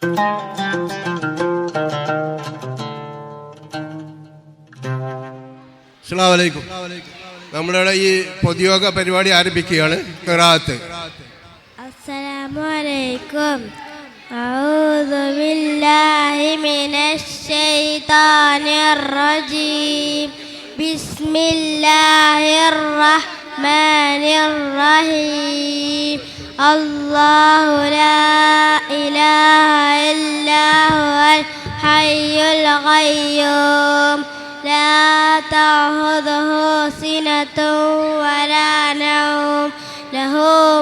അസ്സലാമു അലൈക്കും. നമ്മളുടെ ഈ പൊതുയോഗ പരിപാടി ആരംഭിക്കുകയാണ്. ഖിറാഅത്ത്. അസ്സലാമു അലൈക്കും. അഊദു ബില്ലാഹി മിനശ് ശൈത്താനിർ റജീം. ബിസ്മില്ലാഹിർ റഹ്മാനിർ റഹീം. അല്ലാഹു ലാ ഇലാഹ ഇല്ലാ ഹുവൽ ഹയ്യുൽ ഖയ്യൂം. لا تأخذه سنة ولا نوم له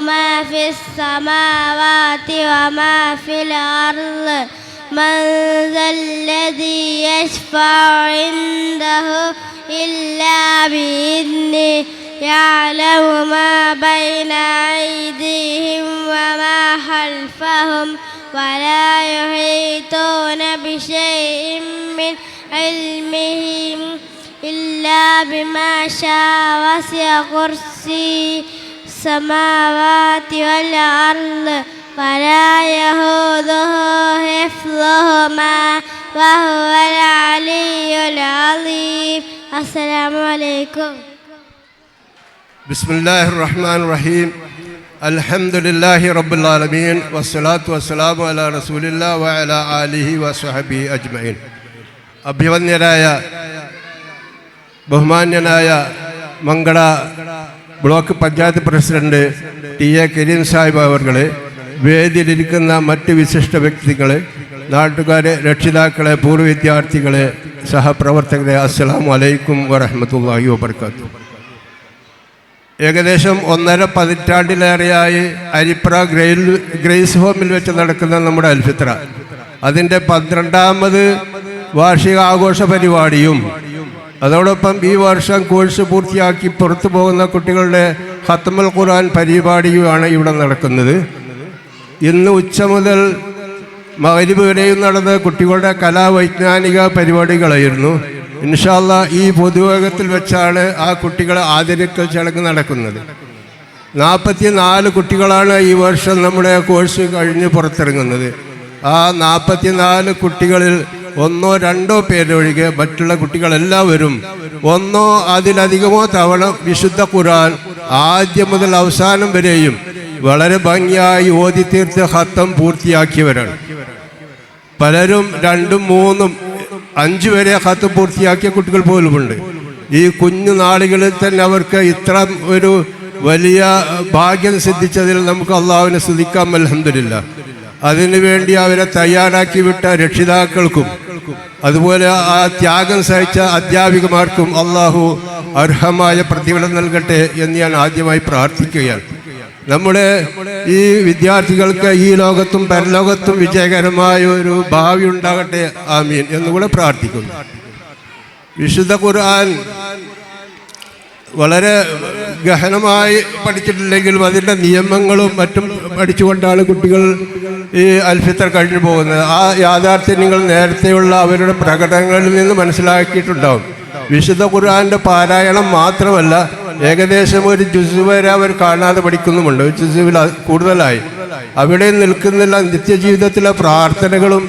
ما في السماوات وما في الأرض من ذا الذي يشفع عنده إلا بإذنه يعلم ما بين أيديهم وما خلفهم ولا يحيطون بشيء من علمه إلا بما شاء وسع كرسي السماوات والأرض ولا يؤوده حفظهما وهو العلي العظيم. السلام عليكم. بسم الله الرحمن الرحيم. الحمد لله رب العالمين والصلاة والسلام على رسول الله وعلى آله وصحبه أجمعين. അഭിവന്യരായ ബഹുമാന്യനായ Mankada block panchayat president TA. Kareem Sahib അവർകളെ, വേദിയിലിരിക്കുന്ന മറ്റ് വിശിഷ്ട വ്യക്തികളെ, നാട്ടുകാരെ, രക്ഷിതാക്കളെ, പൂർവ്വ വിദ്യാർത്ഥികളെ, സഹപ്രവർത്തകരെ, അസ്സലാമു അലൈക്കും വറഹ്മത്തുള്ളാഹി വബറകാതുഹു. ഏകദേശം 1.5 പതിറ്റാണ്ടിലേറെയായി അരിപ്ര ഗ്രേസ് ഹോമിൽ വെച്ച് നടക്കുന്ന നമ്മുടെ അൽഫിത്ര, അതിൻ്റെ 12ാമത് വാർഷിക ആഘോഷ പരിപാടിയും അതോടൊപ്പം ഈ വർഷം കോഴ്സ് പൂർത്തിയാക്കി പുറത്തു പോകുന്ന കുട്ടികളുടെ ഖത്മുൽ ഖുർആൻ പരിപാടിയുമാണ് ഇവിടെ നടക്കുന്നത്. ഇന്ന് ഉച്ച മുതൽ മഗ്‌രിബ് വരെയും നടന്ന കുട്ടികളുടെ കലാവൈജ്ഞാനിക പരിപാടികളായിരുന്നു. ഇൻഷാ അല്ലാഹ് ഈ പൊതുയോഗത്തിൽ വെച്ചാണ് ആ കുട്ടികളെ ആദരിക്കൽ ചടങ്ങ് നടക്കുന്നത്. 44 കുട്ടികളാണ് ഈ വർഷം നമ്മുടെ കോഴ്സ് കഴിഞ്ഞ് പുറത്തിറങ്ങുന്നത്. ആ 44 കുട്ടികളിൽ 1-2 പേരൊഴികെ മറ്റുള്ള കുട്ടികളെല്ലാവരും 1 അതിലധികമോ തവണ വിശുദ്ധ ഖുർആൻ ആദ്യം മുതൽ അവസാനം വരെയും വളരെ ഭംഗിയായി ഓതി തീർത്ത് ഖത്തം പൂർത്തിയാക്കിയവരാണ്. പലരും 2, 3, 5 വരെ ഖത്തം പൂർത്തിയാക്കിയ കുട്ടികൾ പോലുമുണ്ട്. ഈ കുഞ്ഞു നാളുകളിൽ തന്നെ അവർക്ക് ഇത്ര ഒരു വലിയ ഭാഗ്യം സിദ്ധിച്ചതിൽ നമുക്ക് അള്ളാഹുവിനെ സ്തുതിക്കാം. അൽഹംദുലില്ലാഹ്. അതിനുവേണ്ടി അവരെ തയ്യാറാക്കി വിട്ട രക്ഷിതാക്കൾക്കും അതുപോലെ ആ ത്യാഗം സഹിച്ച അധ്യാപികമാർക്കും അള്ളാഹു അർഹമായ പ്രതിഫലം നൽകട്ടെ എന്ന് ഞാൻ ആദ്യമായി പ്രാർത്ഥിക്കുകയാണ്. നമ്മുടെ ഈ വിദ്യാർത്ഥികൾക്ക് ഈ ലോകത്തും പരലോകത്തും വിജയകരമായ ഒരു ഭാവി ഉണ്ടാകട്ടെ, ആമീൻ എന്നുകൂടെ പ്രാർത്ഥിക്കുന്നു. വിശുദ്ധ ഖുർആൻ വളരെ ഗഹനമായി പഠിച്ചിട്ടില്ലെങ്കിലും അതിൻ്റെ നിയമങ്ങളും മറ്റും പഠിച്ചുകൊണ്ടാണ് കുട്ടികൾ ഈ അൽഫിത്തർ കഴിഞ്ഞു പോകുന്നത്. ആ യാഥാർത്ഥ്യം നിങ്ങൾ നേരത്തെയുള്ള അവരുടെ പ്രകടനങ്ങളിൽ നിന്ന് മനസ്സിലാക്കിയിട്ടുണ്ടാവും. വിശുദ്ധ ഖുർആൻ്റെ പാരായണം മാത്രമല്ല, ഏകദേശം ഒരു ജുസ് വരെ അവർ കാണാതെ പഠിക്കുന്നുമുണ്ട്. ഒരു ജുസുവിൽ കൂടുതലായി അവിടെ നിൽക്കുന്നില്ല. നിത്യജീവിതത്തിലെ പ്രാർത്ഥനകളും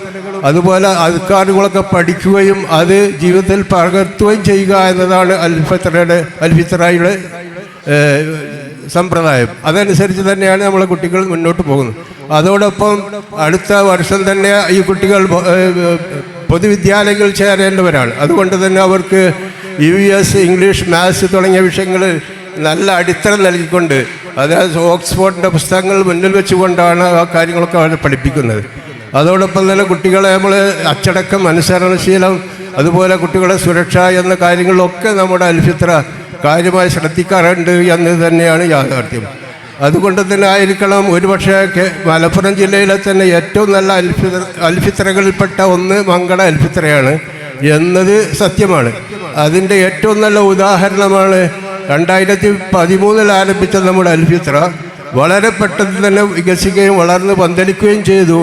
അതുപോലെ അദ്കാറുകളൊക്കെ പഠിക്കുകയും അത് ജീവിതത്തിൽ പകർത്തുകയും ചെയ്യുക എന്നതാണ് അൽഫിത്രയുടെ സമ്പ്രദായം. അതനുസരിച്ച് തന്നെയാണ് നമ്മളെ കുട്ടികൾ മുന്നോട്ട് പോകുന്നത്. അതോടൊപ്പം അടുത്ത വർഷം തന്നെ ഈ കുട്ടികൾ പൊതുവിദ്യാലയങ്ങളിൽ ചേരേണ്ടവരാണ്. അതുകൊണ്ട് തന്നെ അവർക്ക് EVS, ഇംഗ്ലീഷ്, മാത്സ് തുടങ്ങിയ വിഷയങ്ങളിൽ നല്ല അടിത്തറ നൽകിക്കൊണ്ട്, അതായത് ഓക്സ്ഫോർഡിൻ്റെ പുസ്തകങ്ങൾ മുന്നിൽ വെച്ചുകൊണ്ടാണ് ആ കാര്യങ്ങളൊക്കെ അവർ പഠിപ്പിക്കുന്നത്. അതോടൊപ്പം തന്നെ കുട്ടികളെ നമ്മൾ അച്ചടക്കം, അനുസരണശീലം, അതുപോലെ കുട്ടികളുടെ സുരക്ഷ എന്ന കാര്യങ്ങളിലൊക്കെ നമ്മുടെ അൽഫിത്ര കാര്യമായി ശ്രദ്ധിക്കാറുണ്ട് എന്ന് തന്നെയാണ് യാഥാർത്ഥ്യം. അതുകൊണ്ട് തന്നെ ആയിരിക്കണം ഒരുപക്ഷെ മലപ്പുറം ജില്ലയിലെ തന്നെ ഏറ്റവും നല്ല അൽഫിത്രകളിൽപ്പെട്ട ഒന്ന് മങ്കട അൽഫിത്രയാണ് എന്നത് സത്യമാണ്. അതിൻ്റെ ഏറ്റവും നല്ല ഉദാഹരണമാണ് 2013 ആരംഭിച്ച നമ്മുടെ അൽഫിത്ര. വളരെ പെട്ടെന്ന് തന്നെ വികസിക്കുകയും വളർന്ന് പന്തലിക്കുകയും ചെയ്തു.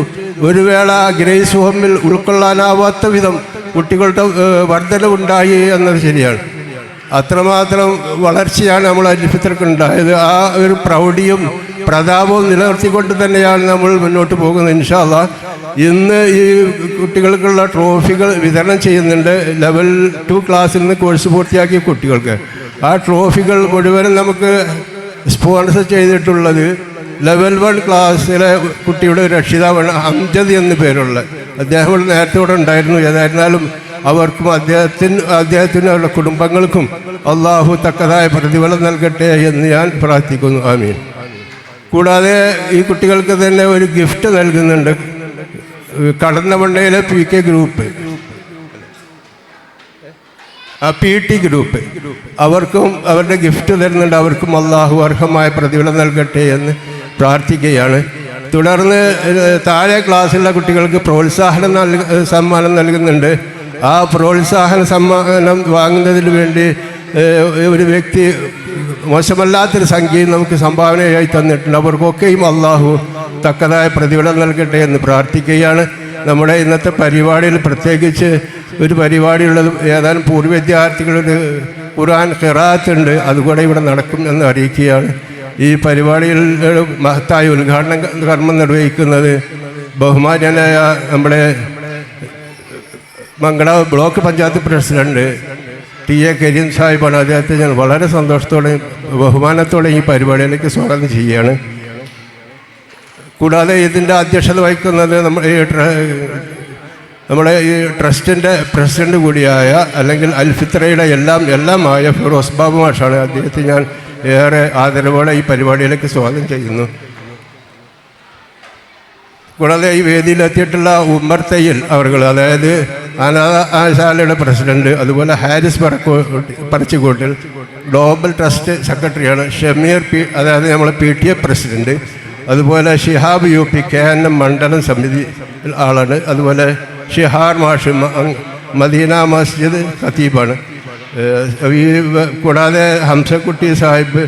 ഒരു വേള ഗ്രേസ് ഹോമിൽ ഉൾക്കൊള്ളാനാവാത്ത വിധം കുട്ടികളുടെ വർധനവുണ്ടായി എന്നത് ശരിയാണ്. അത്രമാത്രം വളർച്ചയാണ് നമ്മൾ അൽഫിത്രക്ക് ഉണ്ടായത്. ആ ഒരു പ്രൗഢിയും പ്രതാപവും നിലനിർത്തിക്കൊണ്ട് തന്നെയാണ് നമ്മൾ മുന്നോട്ട് പോകുന്നത്. ഇൻഷാ അല്ലാഹ് ഇന്ന് ഈ കുട്ടികൾക്കുള്ള ട്രോഫികൾ വിതരണം ചെയ്യുന്നുണ്ട്. ലെവൽ 2 ക്ലാസ്സിൽ നിന്ന് കോഴ്സ് പൂർത്തിയാക്കിയ കുട്ടികൾക്ക് ആ ട്രോഫികൾ മുഴുവനും നമുക്ക് സ്പോൺസർ ചെയ്തിട്ടുള്ളത് ലെവൽ 1 ക്ലാസ്സിലെ കുട്ടിയുടെ രക്ഷിതാവാണ് അംജദ് എന്ന് പേരുള്ള അദ്ദേഹം നേരത്തെ ഇവിടെ ഉണ്ടായിരുന്നു. ഏതായിരുന്നാലും അവർക്കും അദ്ദേഹത്തിനും അവരുടെ കുടുംബങ്ങൾക്കും അള്ളാഹു തക്കതായ പ്രതിഫലം നൽകട്ടെ എന്ന് ഞാൻ പ്രാർത്ഥിക്കുന്നു. ആമീൻ. കൂടാതെ ഈ കുട്ടികൾക്ക് തന്നെ ഒരു ഗിഫ്റ്റ് നൽകുന്നുണ്ട്. കടന്നമണ്ണയിലെ PK ഗ്രൂപ്പ്, PT ഗ്രൂപ്പ്, അവർക്കും അവരുടെ ഗിഫ്റ്റ് തരുന്നുണ്ട്. അവർക്കും അള്ളാഹു അർഹമായ പ്രതിഫലം നൽകട്ടെ എന്ന് പ്രാർത്ഥിക്കുകയാണ്. തുടർന്ന് താഴെ ക്ലാസ്സിലുള്ള കുട്ടികൾക്ക് സമ്മാനം നൽകുന്നുണ്ട്. ആ പ്രോത്സാഹന സമ്മാനം വാങ്ങുന്നതിന് വേണ്ടി ഒരു വ്യക്തി മോശമല്ലാത്തൊരു സംഖ്യയും നമുക്ക് സംഭാവനയായി തന്നിട്ടുണ്ട്. അവർക്കൊക്കെയും അള്ളാഹു തക്കതായ പ്രതിഫലം നൽകട്ടെ എന്ന് പ്രാർത്ഥിക്കുകയാണ്. നമ്മുടെ ഇന്നത്തെ പരിപാടിയിൽ പ്രത്യേകിച്ച് ഒരു പരിപാടിയുള്ളത് ഏതാനും പൂർവ്വ വിദ്യാർത്ഥികളൊരു ഖുർആൻ ഖിറാഅത്ത് ഉണ്ട്, അതുകൂടെ ഇവിടെ നടക്കും എന്ന് അറിയിക്കുകയാണ്. ഈ പരിപാടിയിൽ മഹത്തായ ഉദ്ഘാടന കർമ്മം നിർവഹിക്കുന്നത് ബഹുമാന്യനായ നമ്മുടെ Mangala block panchayat president TA Kareem സാഹിബാണ്. അദ്ദേഹത്തെ ഞാൻ വളരെ സന്തോഷത്തോടെയും ബഹുമാനത്തോടെയും ഈ പരിപാടിയിലേക്ക് സ്വാഗതം ചെയ്യുകയാണ്. കൂടാതെ ഇതിൻ്റെ അധ്യക്ഷത വഹിക്കുന്നത് നമ്മുടെ ഈ ട്രസ്റ്റിൻ്റെ പ്രസിഡന്റ് കൂടിയായ അല്ലെങ്കിൽ അൽഫിത്രയുടെ എല്ലാമായ ഫിറോസ് ബാബു മാഷാണ്. അദ്ദേഹത്തെ ഞാൻ ഏറെ ആദരവോടെ ഈ പരിപാടിയിലേക്ക് സ്വാഗതം ചെയ്യുന്നു. കൂടാതെ ഈ വേദിയിലെത്തിയിട്ടുള്ള ഉമ്മർ തയ്യൽ അവർ, അതായത് അനാഥശാലയുടെ പ്രസിഡന്റ്, അതുപോലെ ഹാരിസ് പറച്ചിക്കോട്ടിൽ ഗ്ലോബൽ ട്രസ്റ്റ് സെക്രട്ടറിയാണ്. ഷമീർ അതായത് നമ്മൾ PTA പ്രസിഡന്റ്, അതുപോലെ ഷിഹാബ് UP KNM മണ്ഡലം സമിതി ആളാണ്. അതുപോലെ ഷിഹാർ മാഷ് മദീന മസ്ജിദ് ഖത്തീബാണ്. കൂടാതെ ഹംസക്കുട്ടി സാഹിബ്,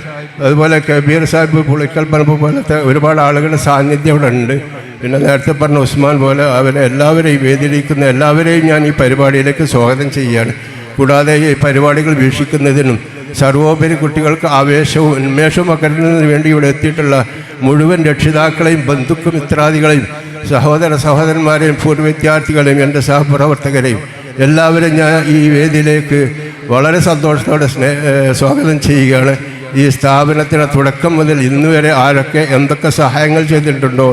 അതുപോലെ കബീർ സാഹിബ് പുളിക്കൽ പറമ്പ് പോലത്തെ ഒരുപാട് ആളുകളുടെ സാന്നിധ്യം ഇവിടെ ഉണ്ട്. പിന്നെ നേരത്തെ പറഞ്ഞ ഉസ്മാൻ പോലെ എല്ലാവരെയും വേദിയിലിരിക്കുന്ന എല്ലാവരെയും ഞാൻ ഈ പരിപാടിയിലേക്ക് സ്വാഗതം ചെയ്യുകയാണ്. കൂടാതെ ഈ പരിപാടികൾ വീക്ഷിക്കുന്നതിനും സർവോപരി കുട്ടികൾക്ക് ആവേശവും ഉന്മേഷവും പകരുന്നതിന് വേണ്ടി ഇവിടെ എത്തിയിട്ടുള്ള മുഴുവൻ രക്ഷിതാക്കളെയും ബന്ധുക്കും മിത്രാദികളെയും സഹോദരന്മാരെയും പൂർവ്വ വിദ്യാർത്ഥികളെയും എൻ്റെ സഹപ്രവർത്തകരെയും എല്ലാവരും ഞാൻ ഈ വേദിയിലേക്ക് വളരെ സന്തോഷത്തോടെ സ്വാഗതം ചെയ്യുകയാണ്. ഈ സ്ഥാപനത്തിൻ്റെ തുടക്കം മുതൽ ഇന്നുവരെ ആരൊക്കെ എന്തൊക്കെ സഹായങ്ങൾ ചെയ്തിട്ടുണ്ടോ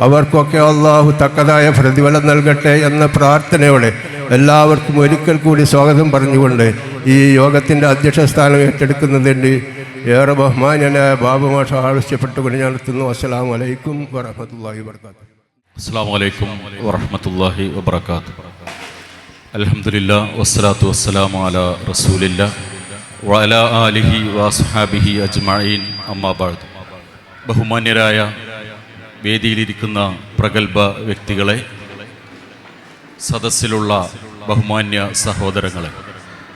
അവർക്കൊക്കെ അള്ളാഹു തക്കതായ പ്രതിഫലം നൽകട്ടെ എന്ന പ്രാർത്ഥനയോടെ എല്ലാവർക്കും ഒരിക്കൽ കൂടി സ്വാഗതം പറഞ്ഞുകൊണ്ട് ഈ യോഗത്തിൻ്റെ അധ്യക്ഷ സ്ഥാനം ഏറ്റെടുക്കുന്നതിന് ഏറെ ബഹുമാന്യനായ ബാബു മാഷ ആവശ്യപ്പെട്ടുകൊണ്ട് ഞാൻ എത്തുന്നു. അസ്സലാമു അലൈക്കും വറഹ്മത്തുള്ളാഹി വബറകാതുഹു. അസ്സലാമു അലൈക്കും വറഹ്മത്തുള്ളാഹി വബറകാതുഹു. അൽഹംദുലില്ലാഹ് വസ്സലാത്തു വസ്സലാമു അലാ റസൂലില്ലാഹ് വഅലാ ആലിഹി വഅസ്ഹാബിഹി അജ്മഈൻ. അമ്മാ ബഅദ്. ബഹുമാന്യരായ വേദിയിലിരിക്കുന്ന പ്രഗത്ഭ വ്യക്തികളെ, സദസ്സിലുള്ള ബഹുമാന്യ സഹോദരങ്ങളെ,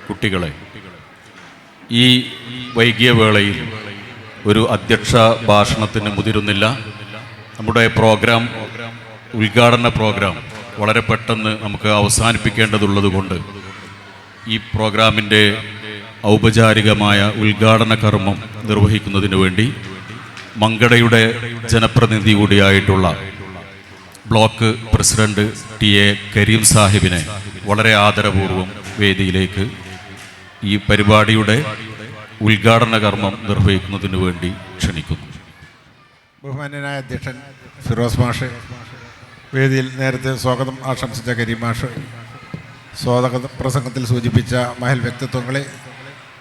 കുട്ടികളെ, ഈ വൈകിയ വേളയിൽ ഒരു അധ്യക്ഷ ഭാഷണത്തിന് മുതിരുന്നില്ല. നമ്മുടെ ഉദ്ഘാടന പ്രോഗ്രാം വളരെ പെട്ടെന്ന് നമുക്ക് അവസാനിപ്പിക്കേണ്ടതുള്ളതുകൊണ്ട് ഈ പ്രോഗ്രാമിൻ്റെ ഔപചാരികമായ ഉദ്ഘാടന കർമ്മം നിർവഹിക്കുന്നതിന് വേണ്ടി മങ്കടയുടെ ജനപ്രതിനിധി കൂടിയായിട്ടുള്ള ബ്ലോക്ക് പ്രസിഡന്റ് TA കരീം സാഹിബിനെ വളരെ ആദരപൂർവ്വം വേദിയിലേക്ക് ഈ പരിപാടിയുടെ ഉദ്ഘാടന കർമ്മം നിർവഹിക്കുന്നതിന് വേണ്ടി ക്ഷണിക്കുന്നു. ബഹുമാന്യനായ അധ്യക്ഷൻ ഫിറോസ് മാഷ്, വേദിയിൽ നേരത്തെ സ്വാഗതം ആശംസിച്ച കരീം മാഷ്, സ്വാഗത പ്രസംഗത്തിൽ സൂചിപ്പിച്ച മഹൽ വ്യക്തിത്വങ്ങളെ,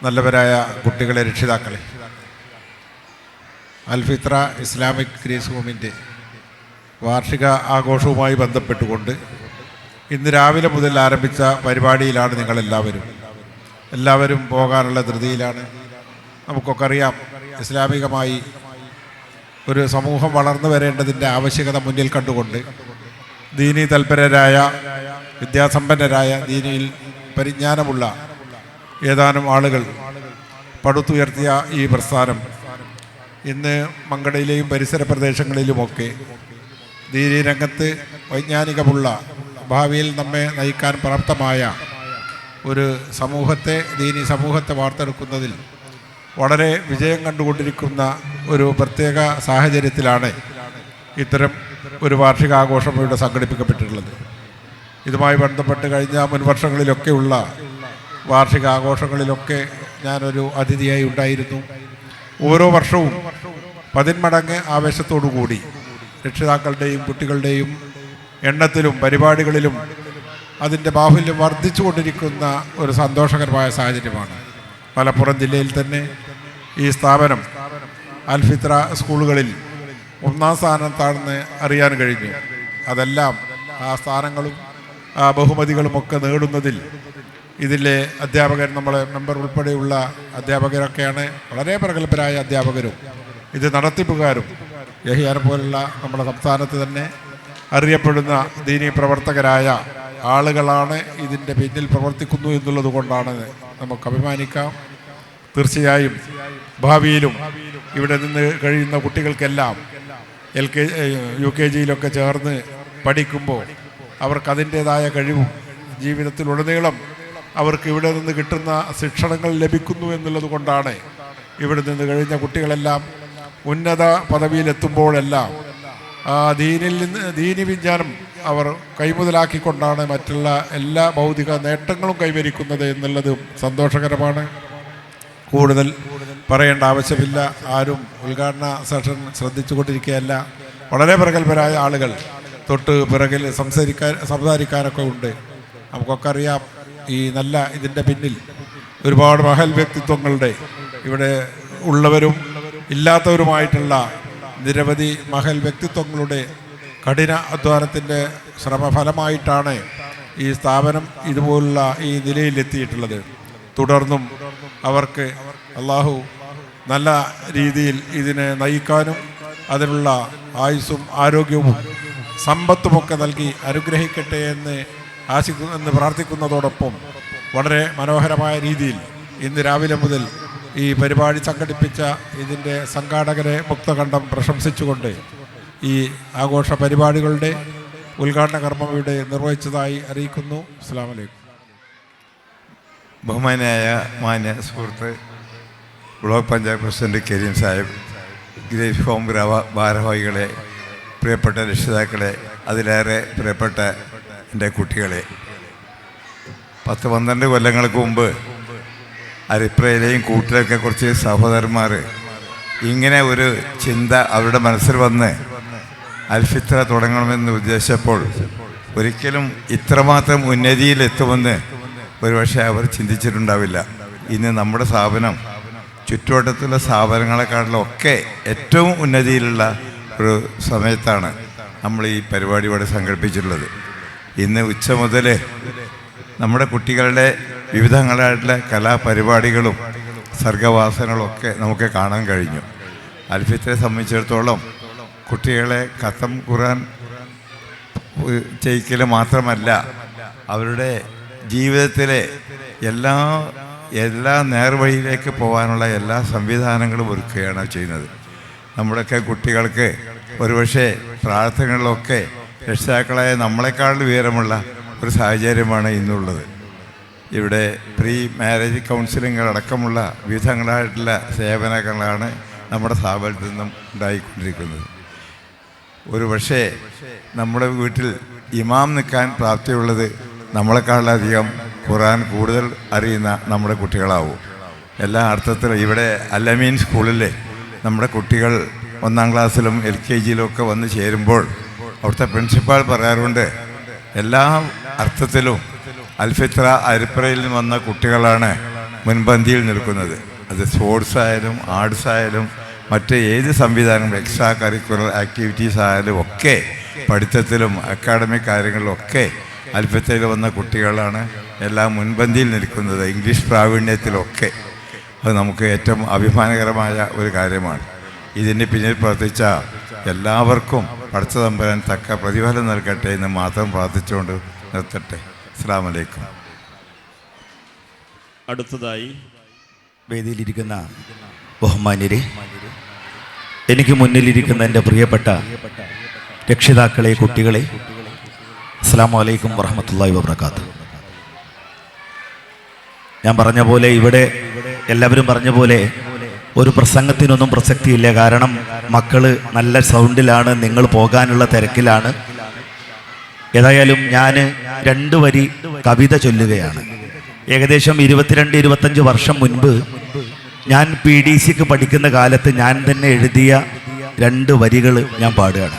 നല്ലവരായ കുട്ടികളെ, രക്ഷിതാക്കളെ, അൽഫിത്ര ഇസ്ലാമിക് ഗ്രീസ് ഹോമിൻ്റെ വാർഷിക ആഘോഷവുമായി ബന്ധപ്പെട്ടുകൊണ്ട് ഇന്ന് രാവിലെ മുതൽ ആരംഭിച്ച പരിപാടിയിലാണ് എല്ലാവരും പോകാനുള്ള ധൃതിയിലാണ്. നമുക്കൊക്കെ അറിയാം, ഇസ്ലാമികമായി ഒരു സമൂഹം വളർന്നു വരേണ്ടതിൻ്റെ ആവശ്യകത മുന്നിൽ കണ്ടുകൊണ്ട് ദീനി തൽപരരായ, വിദ്യാസമ്പന്നരായ, ദീനിയിൽ പരിജ്ഞാനമുള്ള ഏതാനും ആളുകൾ പടുത്തുയർത്തിയ ഈ പ്രസ്ഥാനം ഇന്ന് മങ്കടയിലെയും പരിസര പ്രദേശങ്ങളിലുമൊക്കെ ദീനി രംഗത്ത് വൈജ്ഞാനികമുള്ള, ഭാവിയിൽ നമ്മെ നയിക്കാൻ പ്രാപ്തമായ ഒരു സമൂഹത്തെ, ദീനി സമൂഹത്തെ വാർത്തെടുക്കുന്നതിൽ വളരെ വിജയം കണ്ടുകൊണ്ടിരിക്കുന്ന ഒരു പ്രത്യേക സാഹചര്യത്തിലാണ് ഇത്തരം ഒരു വാർഷികാഘോഷം ഇവിടെ സംഘടിപ്പിക്കപ്പെട്ടിട്ടുള്ളത്. ഇതുമായി ബന്ധപ്പെട്ട് കഴിഞ്ഞ മുൻവർഷങ്ങളിലൊക്കെയുള്ള വാർഷികാഘോഷങ്ങളിലൊക്കെ ഞാനൊരു അതിഥിയായി ഉണ്ടായിരുന്നു. ഓരോ വർഷവും 10 മടങ്ങ് ആവേശത്തോടു കൂടി രക്ഷിതാക്കളുടെയും കുട്ടികളുടെയും എണ്ണത്തിലും പരിപാടികളിലും അതിൻ്റെ ബാഹുല്യം വർദ്ധിച്ചു കൊണ്ടിരിക്കുന്ന ഒരു സന്തോഷകരമായ സാഹചര്യമാണ്. മലപ്പുറം ജില്ലയിൽ തന്നെ ഈ സ്ഥാപനം അൽഫിത്ര സ്കൂളുകളിൽ 1ാം സ്ഥാനത്താണെന്ന് അറിയാൻ കഴിഞ്ഞു. അതെല്ലാം ആ സ്ഥാനങ്ങളും ആ ബഹുമതികളുമൊക്കെ നേടുന്നതിൽ ഇതിലെ അധ്യാപകർ, നമ്മളെ മെമ്പർ ഉൾപ്പെടെയുള്ള അധ്യാപകരൊക്കെയാണ് വളരെ പ്രഗത്ഭരായ അധ്യാപകരും ഇത് നടത്തിപ്പുകാരും. യഹിയാനെ പോലുള്ള നമ്മുടെ സംസ്ഥാനത്ത് തന്നെ അറിയപ്പെടുന്ന ദീനീ പ്രവർത്തകരായ ആളുകളാണ് ഇതിൻ്റെ പിന്നിൽ പ്രവർത്തിക്കുന്നു എന്നുള്ളത് കൊണ്ടാണ് നമുക്ക് അഭിമാനിക്കാം. തീർച്ചയായും ഭാവിയിലും ഇവിടെ നിന്ന് കഴിയുന്ന കുട്ടികൾക്കെല്ലാം UKG ചേർന്ന് പഠിക്കുമ്പോൾ അവർക്ക് അതിൻ്റേതായ കഴിവും ജീവിതത്തിലുടനീളം അവർക്ക് ഇവിടെ നിന്ന് കിട്ടുന്ന ശിക്ഷണങ്ങൾ ലഭിക്കുന്നു എന്നുള്ളത് കൊണ്ടാണ് ഇവിടെ നിന്ന് കഴിഞ്ഞ കുട്ടികളെല്ലാം ഉന്നത പദവിയിലെത്തുമ്പോഴെല്ലാം ദീനി വിജ്ഞാനം അവർ കൈമുതലാക്കിക്കൊണ്ടാണ് മറ്റുള്ള എല്ലാ ഭൗതിക നേട്ടങ്ങളും കൈവരിക്കുന്നത് എന്നുള്ളതും സന്തോഷകരമാണ്. കൂടുതൽ പറയേണ്ട ആവശ്യമില്ല. ആരും ഉദ്ഘാടന സെഷൻ ശ്രദ്ധിച്ചുകൊണ്ടിരിക്കുകയല്ല. വളരെ പ്രഗത്ഭരായ ആളുകൾ തൊട്ട് പിറകിൽ സംസാരിക്കാനൊക്കെ ഉണ്ട്. നമുക്കൊക്കെ അറിയാം, ഈ നല്ല ഇതിൻ്റെ പിന്നിൽ ഒരുപാട് മഹൽ വ്യക്തിത്വങ്ങളുടെ, ഇവിടെ ഉള്ളവരും ഇല്ലാത്തവരുമായിട്ടുള്ള നിരവധി മഹൽ വ്യക്തിത്വങ്ങളുടെ കഠിന അധ്വാനത്തിൻ്റെ ശ്രമഫലമായിട്ടാണ് ഈ സ്ഥാപനം ഇതുപോലുള്ള ഈ നിലയിലെത്തിയിട്ടുള്ളത്. തുടർന്നും അവർക്ക് അള്ളാഹു നല്ല രീതിയിൽ ഇതിനെ നയിക്കാനും അതിനുള്ള ആയുസ്സും ആരോഗ്യവും സമ്പത്തുമൊക്കെ നൽകി അനുഗ്രഹിക്കട്ടെ എന്ന് പ്രാർത്ഥിക്കുന്നതോടൊപ്പം വളരെ മനോഹരമായ രീതിയിൽ ഇന്ന് രാവിലെ മുതൽ ഈ പരിപാടി സംഘടിപ്പിച്ച ഇതിൻ്റെ സംഘാടകരെ മുക്തകണ്ഠം പ്രശംസിച്ചുകൊണ്ട് ഈ ആഘോഷ പരിപാടികളുടെ ഉദ്ഘാടന കർമ്മം ഇവിടെ നിർവഹിച്ചതായി അറിയിക്കുന്നു. അസ്സലാമു അലൈക്കും. ബഹുമാനായ മാന്യ സുഹൃത്ത് block panchayat president Kareem Sahib, grace home ഭാരവാഹികളെ, പ്രിയപ്പെട്ട രക്ഷിതാക്കളെ, അതിലേറെ പ്രിയപ്പെട്ട എൻ്റെ കുട്ടികളെ, 10-12 കൊല്ലങ്ങൾക്ക് മുമ്പ് അരിപ്രയിലെയും കൂട്ടിലൊക്കെ കുറച്ച് സഹോദരന്മാർ ഇങ്ങനെ ഒരു ചിന്ത അവരുടെ മനസ്സിൽ വന്ന് അൽഫിത്ര തുടങ്ങണമെന്ന് ഉദ്ദേശിച്ചപ്പോൾ ഒരിക്കലും ഇത്രമാത്രം ഉന്നതിയിലെത്തുമെന്ന് ഒരുപക്ഷെ അവർ ചിന്തിച്ചിട്ടുണ്ടാവില്ല. ഇന്ന് നമ്മുടെ സ്ഥാപനം ചുറ്റുവട്ടത്തുള്ള സ്ഥാപനങ്ങളെക്കാളിലൊക്കെ ഏറ്റവും ഉന്നതിയിലുള്ള ഒരു സമയത്താണ് നമ്മൾ ഈ പരിപാടി ഇവിടെ സംഘടിപ്പിച്ചിട്ടുള്ളത്. ഇന്ന് ഉച്ച മുതൽ നമ്മുടെ കുട്ടികളുടെ വിവിധങ്ങളായിട്ടുള്ള കലാപരിപാടികളും സർഗവാസനകളൊക്കെ നമുക്ക് കാണാൻ കഴിഞ്ഞു. അൽഫിത്രയെ സംബന്ധിച്ചിടത്തോളം കുട്ടികളെ ഖത്തം ഖുർആൻ ചെയ്യിക്കൽ മാത്രമല്ല, അവരുടെ ജീവിതത്തിലെ എല്ലാ നേർവഴിയിലേക്ക് പോകാനുള്ള എല്ലാ സംവിധാനങ്ങളും ഒരുക്കുകയാണ് ചെയ്യുന്നത്. നമ്മുടെയൊക്കെ കുട്ടികൾക്ക് ഒരുപക്ഷെ പ്രാർത്ഥനകളിലൊക്കെ രക്ഷിതാക്കളായ നമ്മളെക്കാൾ ഉയരമുള്ള ഒരു സാഹചര്യമാണ് ഇന്നുള്ളത്. ഇവിടെ പ്രീ മാരേജ് കൗൺസിലിങ്ങുകളടക്കമുള്ള വിവിധങ്ങളായിട്ടുള്ള സേവനങ്ങളാണ് നമ്മുടെ സ്ഥാപനത്തിൽ നിന്നും ഉണ്ടായിക്കൊണ്ടിരിക്കുന്നത്. ഒരു പക്ഷേ നമ്മുടെ വീട്ടിൽ ഇമാം നിൽക്കാൻ പ്രാപ്തിയുള്ളത് നമ്മളെക്കാളധികം ഖുർആൻ കൂടുതൽ അറിയുന്ന നമ്മുടെ കുട്ടികളാവും. എല്ലാ അർത്ഥത്തിലും ഇവിടെ അൽ-അമീൻ സ്കൂളിൽ നമ്മുടെ കുട്ടികൾ 1ാം ക്ലാസ്സിലും LKG ഒക്കെ വന്ന് ചേരുമ്പോൾ അവിടുത്തെ പ്രിൻസിപ്പാൾ പറയാറുണ്ട്, എല്ലാ അർത്ഥത്തിലും അൽഫിത്ര അരിപ്രയിൽ നിന്ന് വന്ന കുട്ടികളാണ് മുൻപന്തിയിൽ നിൽക്കുന്നത്. അത് സ്പോർട്സ് ആയാലും ആർട്സ് ആയാലും മറ്റ് ഏത് സംവിധാനം, എക്സ്ട്രാ കരിക്കുലർ ആക്ടിവിറ്റീസ് ആയാലും ഒക്കെ പഠിത്തത്തിലും അക്കാഡമിക് കാര്യങ്ങളിലൊക്കെ അൽഫിത്രയിൽ വന്ന കുട്ടികളാണ് എല്ലാം മുൻപന്തിയിൽ നിൽക്കുന്നത്, ഇംഗ്ലീഷ് പ്രാവീണ്യത്തിലൊക്കെ. അത് നമുക്ക് ഏറ്റവും അഭിമാനകരമായ ഒരു കാര്യമാണ്. ഇതിന് പിന്നിൽ പ്രവർത്തിച്ച എല്ലാവർക്കും പടച്ച തമ്പുരാൻ തക്ക പ്രതിഫലം നൽകട്ടെ എന്ന് മാത്രം പ്രാർത്ഥിച്ചുകൊണ്ട് നിർത്തട്ടെ. അസ്സലാമു അലൈക്കും. അടുത്തതായി വേദിയിലിരിക്കുന്ന ബഹുമാന്യരെ, എനിക്ക് മുന്നിലിരിക്കുന്ന എൻ്റെ പ്രിയപ്പെട്ട രക്ഷിതാക്കളെ, കുട്ടികളെ, അസ്സലാമു അലൈക്കും വറഹ്മത്തുള്ളാഹി വബറകാതുഹു. ഞാൻ പറഞ്ഞ പോലെ, ഇവിടെ എല്ലാവരും പറഞ്ഞ പോലെ ഒരു പ്രസംഗത്തിനൊന്നും പ്രസക്തിയില്ല. കാരണം മക്കള് നല്ല സൗണ്ടിലാണ്, നിങ്ങൾ പോകാനുള്ള തിരക്കിലാണ്. ഏതായാലും ഞാൻ 2 വരി കവിത ചൊല്ലുകയാണ്. ഏകദേശം 22-25 വർഷം മുൻപ് ഞാൻ PDCക്ക് പഠിക്കുന്ന കാലത്ത് ഞാൻ തന്നെ എഴുതിയ 2 വരികൾ ഞാൻ പാടുകയാണ്.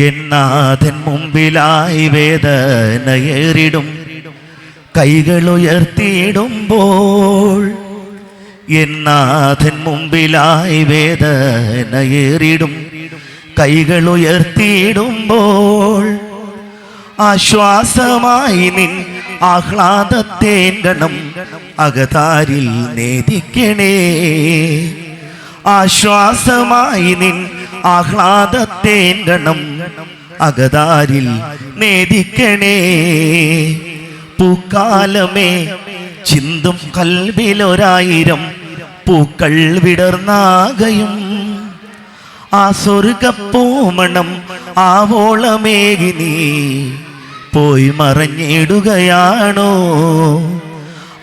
എന്നാഥൻ മുമ്പിലായി വേദനയേറിടും കൈകളുയർത്തിയിടുമ്പോൾ, എന്നാഥൻ മുമ്പിലായി വേദനയേറിടും കൈകളുയർത്തിയിടുമ്പോൾ, ആശ്വാസമായി നിൻ ആഹ്ലാദത്തേങ്കണം അകതാരിൽ നേദിക്കണേ, ആശ്വാസമായി നിൻ ആഹ്ലാദത്തേങ്കണം അകതാരിൽ നേദിക്കണേ. പൂക്കാലമേ ചിന്തും കൽവിലൊരായിരം പൂക്കൾ വിടർന്നാകയും, ആ സ്വർഗപ്പൂമണം ആവോളമേകി നീ പോയി മറഞ്ഞിടുകയാണോ,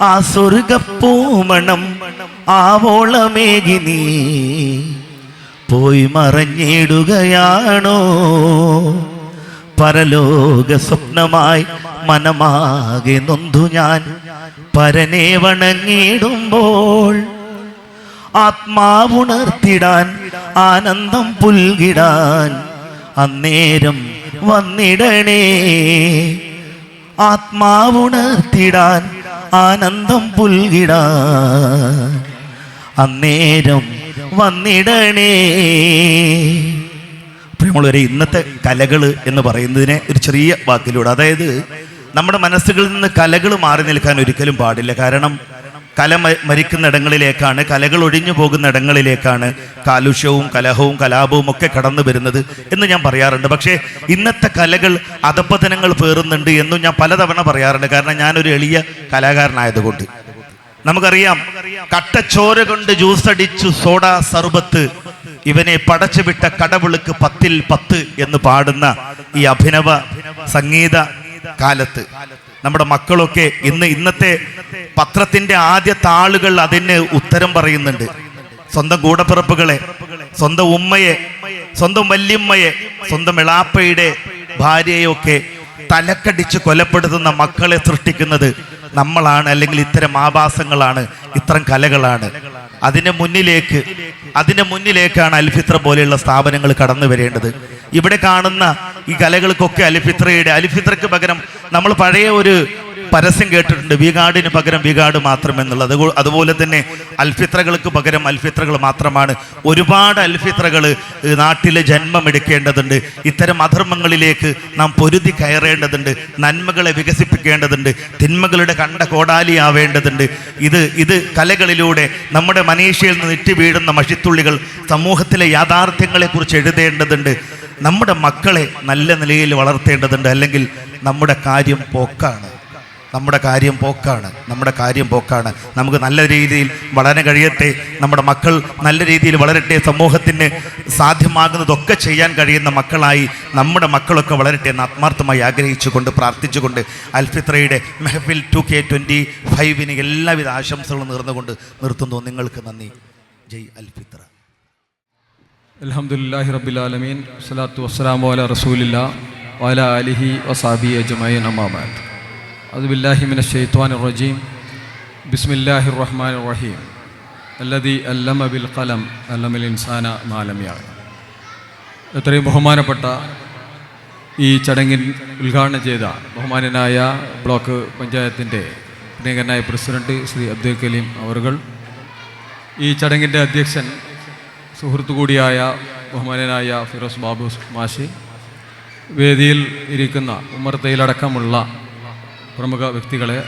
ആ സ്വർഗപ്പൂമണം ആവോളമേകി നീ പോയി മറഞ്ഞിടുകയാണോ. പരലോക സ്വപ്നമായി മനമാകെ നൊന്തു ഞാൻ പരനെ വണങ്ങിടുമ്പോൾ, ആത്മാവുണർത്തിടാൻ ആനന്ദം പുൽകിടാൻ അന്നേരം വന്നിടണേ, ആത്മാവുണർത്തിടാൻ ആനന്ദം പുൽകിടാൻ അന്നേരം വന്നിടണേ. പ്രിയമുള്ളവരെ, ഇന്നത്തെ കലകൾ എന്ന് പറയുന്നതിനെ ഒരു ചെറിയ വാക്കിലൂടെ, അതായത് നമ്മുടെ മനസ്സുകളിൽ നിന്ന് കലകൾ മാറി നിൽക്കാൻ ഒരിക്കലും പാടില്ല. കാരണം കല മരിക്കുന്ന ഇടങ്ങളിലേക്കാണ്, കലകൾ ഒഴിഞ്ഞു പോകുന്ന ഇടങ്ങളിലേക്കാണ് കാലുഷ്യവും കലഹവും കലാപവും ഒക്കെ കടന്നു വരുന്നത് എന്ന് ഞാൻ പറയാറുണ്ട്. പക്ഷേ ഇന്നത്തെ കലകൾ അധപ്പതനങ്ങൾ പേറുന്നുണ്ട് എന്നും ഞാൻ പലതവണ പറയാറുണ്ട്. കാരണം ഞാനൊരു എളിയ കലാകാരനായതുകൊണ്ട്. നമുക്കറിയാം, കട്ടച്ചോര കൊണ്ട് ജ്യൂസ് അടിച്ചു സോഡ സർബത്ത്, ഇവനെ പടച്ചു വിട്ട കടവുളുക്ക് 10ൽ 10 എന്ന് പാടുന്ന ഈ അഭിനവ സംഗീത കാലത്ത് നമ്മുടെ മക്കളൊക്കെ ഇന്നത്തെ പത്രത്തിന്റെ ആദ്യ താളുകൾ അതിന് ഉത്തരം പറയുന്നുണ്ട്. സ്വന്തം കൂടപ്പിറപ്പുകളെ, സ്വന്തം ഉമ്മയെ, സ്വന്തം വല്യമ്മയെ, സ്വന്തം എളാപ്പയുടെ ഭാര്യയൊക്കെ തലക്കടിച്ച് കൊലപ്പെടുത്തുന്ന മക്കളെ സൃഷ്ടിക്കുന്നത് നമ്മളാണ്, അല്ലെങ്കിൽ ഇത്തരം ആഭാസങ്ങളാണ്, ഇത്തരം കലകളാണ്. അതിന് മുന്നിലേക്കാണ് അൽഫിത്ര പോലെയുള്ള സ്ഥാപനങ്ങൾ കടന്നു വരേണ്ടത്. ഇവിടെ കാണുന്ന ഈ കലകൾക്കൊക്കെ അൽഫിത്രയ്ക്ക് പകരം നമ്മൾ പഴയ ഒരു പരസ്യം കേട്ടിട്ടുണ്ട്, വികാടിന് പകരം വികാട് മാത്രം എന്നുള്ളത്. അതുപോലെ തന്നെ അൽഫിത്രകൾക്ക് പകരം അൽഫിത്രകൾ മാത്രമാണ്. ഒരുപാട് അൽഫിത്രകൾ നാട്ടിലെ ജന്മമെടുക്കേണ്ടതുണ്ട്. ഇത്തരം അധർമ്മങ്ങളിലേക്ക് നാം പൊരുതി കയറേണ്ടതുണ്ട്. നന്മകളെ വികസിപ്പിക്കേണ്ടതുണ്ട്. തിന്മകളുടെ കണ്ട കോടാലിയാവേണ്ടതുണ്ട്. ഇത് കലകളിലൂടെ നമ്മുടെ മനീഷയിൽ നിന്ന് ഇറ്റി വീഴുന്ന മഷിത്തുള്ളികൾ സമൂഹത്തിലെ യാഥാർത്ഥ്യങ്ങളെക്കുറിച്ച് എഴുതേണ്ടതുണ്ട്. നമ്മുടെ മക്കളെ നല്ല നിലയിൽ വളർത്തേണ്ടതുണ്ട്. അല്ലെങ്കിൽ നമ്മുടെ കാര്യം പോക്കാണ്. നമുക്ക് നല്ല രീതിയിൽ വളരാൻ കഴിയട്ടെ, നമ്മുടെ മക്കൾ നല്ല രീതിയിൽ വളരട്ടെ, സമൂഹത്തിന് സാധ്യമാകുന്നതൊക്കെ ചെയ്യാൻ കഴിയുന്ന മക്കളായി നമ്മുടെ മക്കളൊക്കെ വളരട്ടെ എന്ന് ആത്മാർത്ഥമായി ആഗ്രഹിച്ചുകൊണ്ട് പ്രാർത്ഥിച്ചുകൊണ്ട് അൽഫിത്രയുടെ മെഹഫിൽ 2K25 എല്ലാവിധ ആശംസകളും നേർന്നുകൊണ്ട് നിർത്തുന്നു. നിങ്ങൾക്ക് നന്ദി. ജയ് അൽഫിത്ര. അൽഹംദുലില്ലാഹി റബ്ബിൽ ആലമീൻ, സ്വലാത്തു വസ്സലാമു അലാ റസൂലില്ലാ വഅലാ ആലിഹി വസഹബിഹി അജ്മഈൻ, അമ്മാ ബഅദ്. അഊദു ബില്ലാഹി മിനശ് ശൈത്വാനിർ റജീം. ബിസ്മില്ലാഹിർ റഹ്മാനിർ റഹീം. അല്ലദീ അല്ലമ ബിൽ ഖലം അല്ലമൽ ഇൻസാന മാ ലം യഅലം. എത്രയും ബഹുമാനപ്പെട്ട ഈ ചടങ്ങിൽ ഉദ്ഘാടനം ചെയ്ത ബഹുമാനനായ ബ്ലോക്ക് പഞ്ചായത്തിൻ്റെ പ്രിയങ്കരനായ പ്രസിഡന്റ് ശ്രീ അബ്ദുൽ കലീം അവർകൾ, ഈ ചടങ്ങിൻ്റെ അധ്യക്ഷൻ സുഹൃത്തു കൂടിയായ ബഹുമാനനായ ഫിറോസ് ബാബു മാഷി, വേദിയിൽ ഇരിക്കുന്ന ഉമ്മർത്തയിലടക്കമുള്ള പ്രമുഖ വ്യക്തികളെ,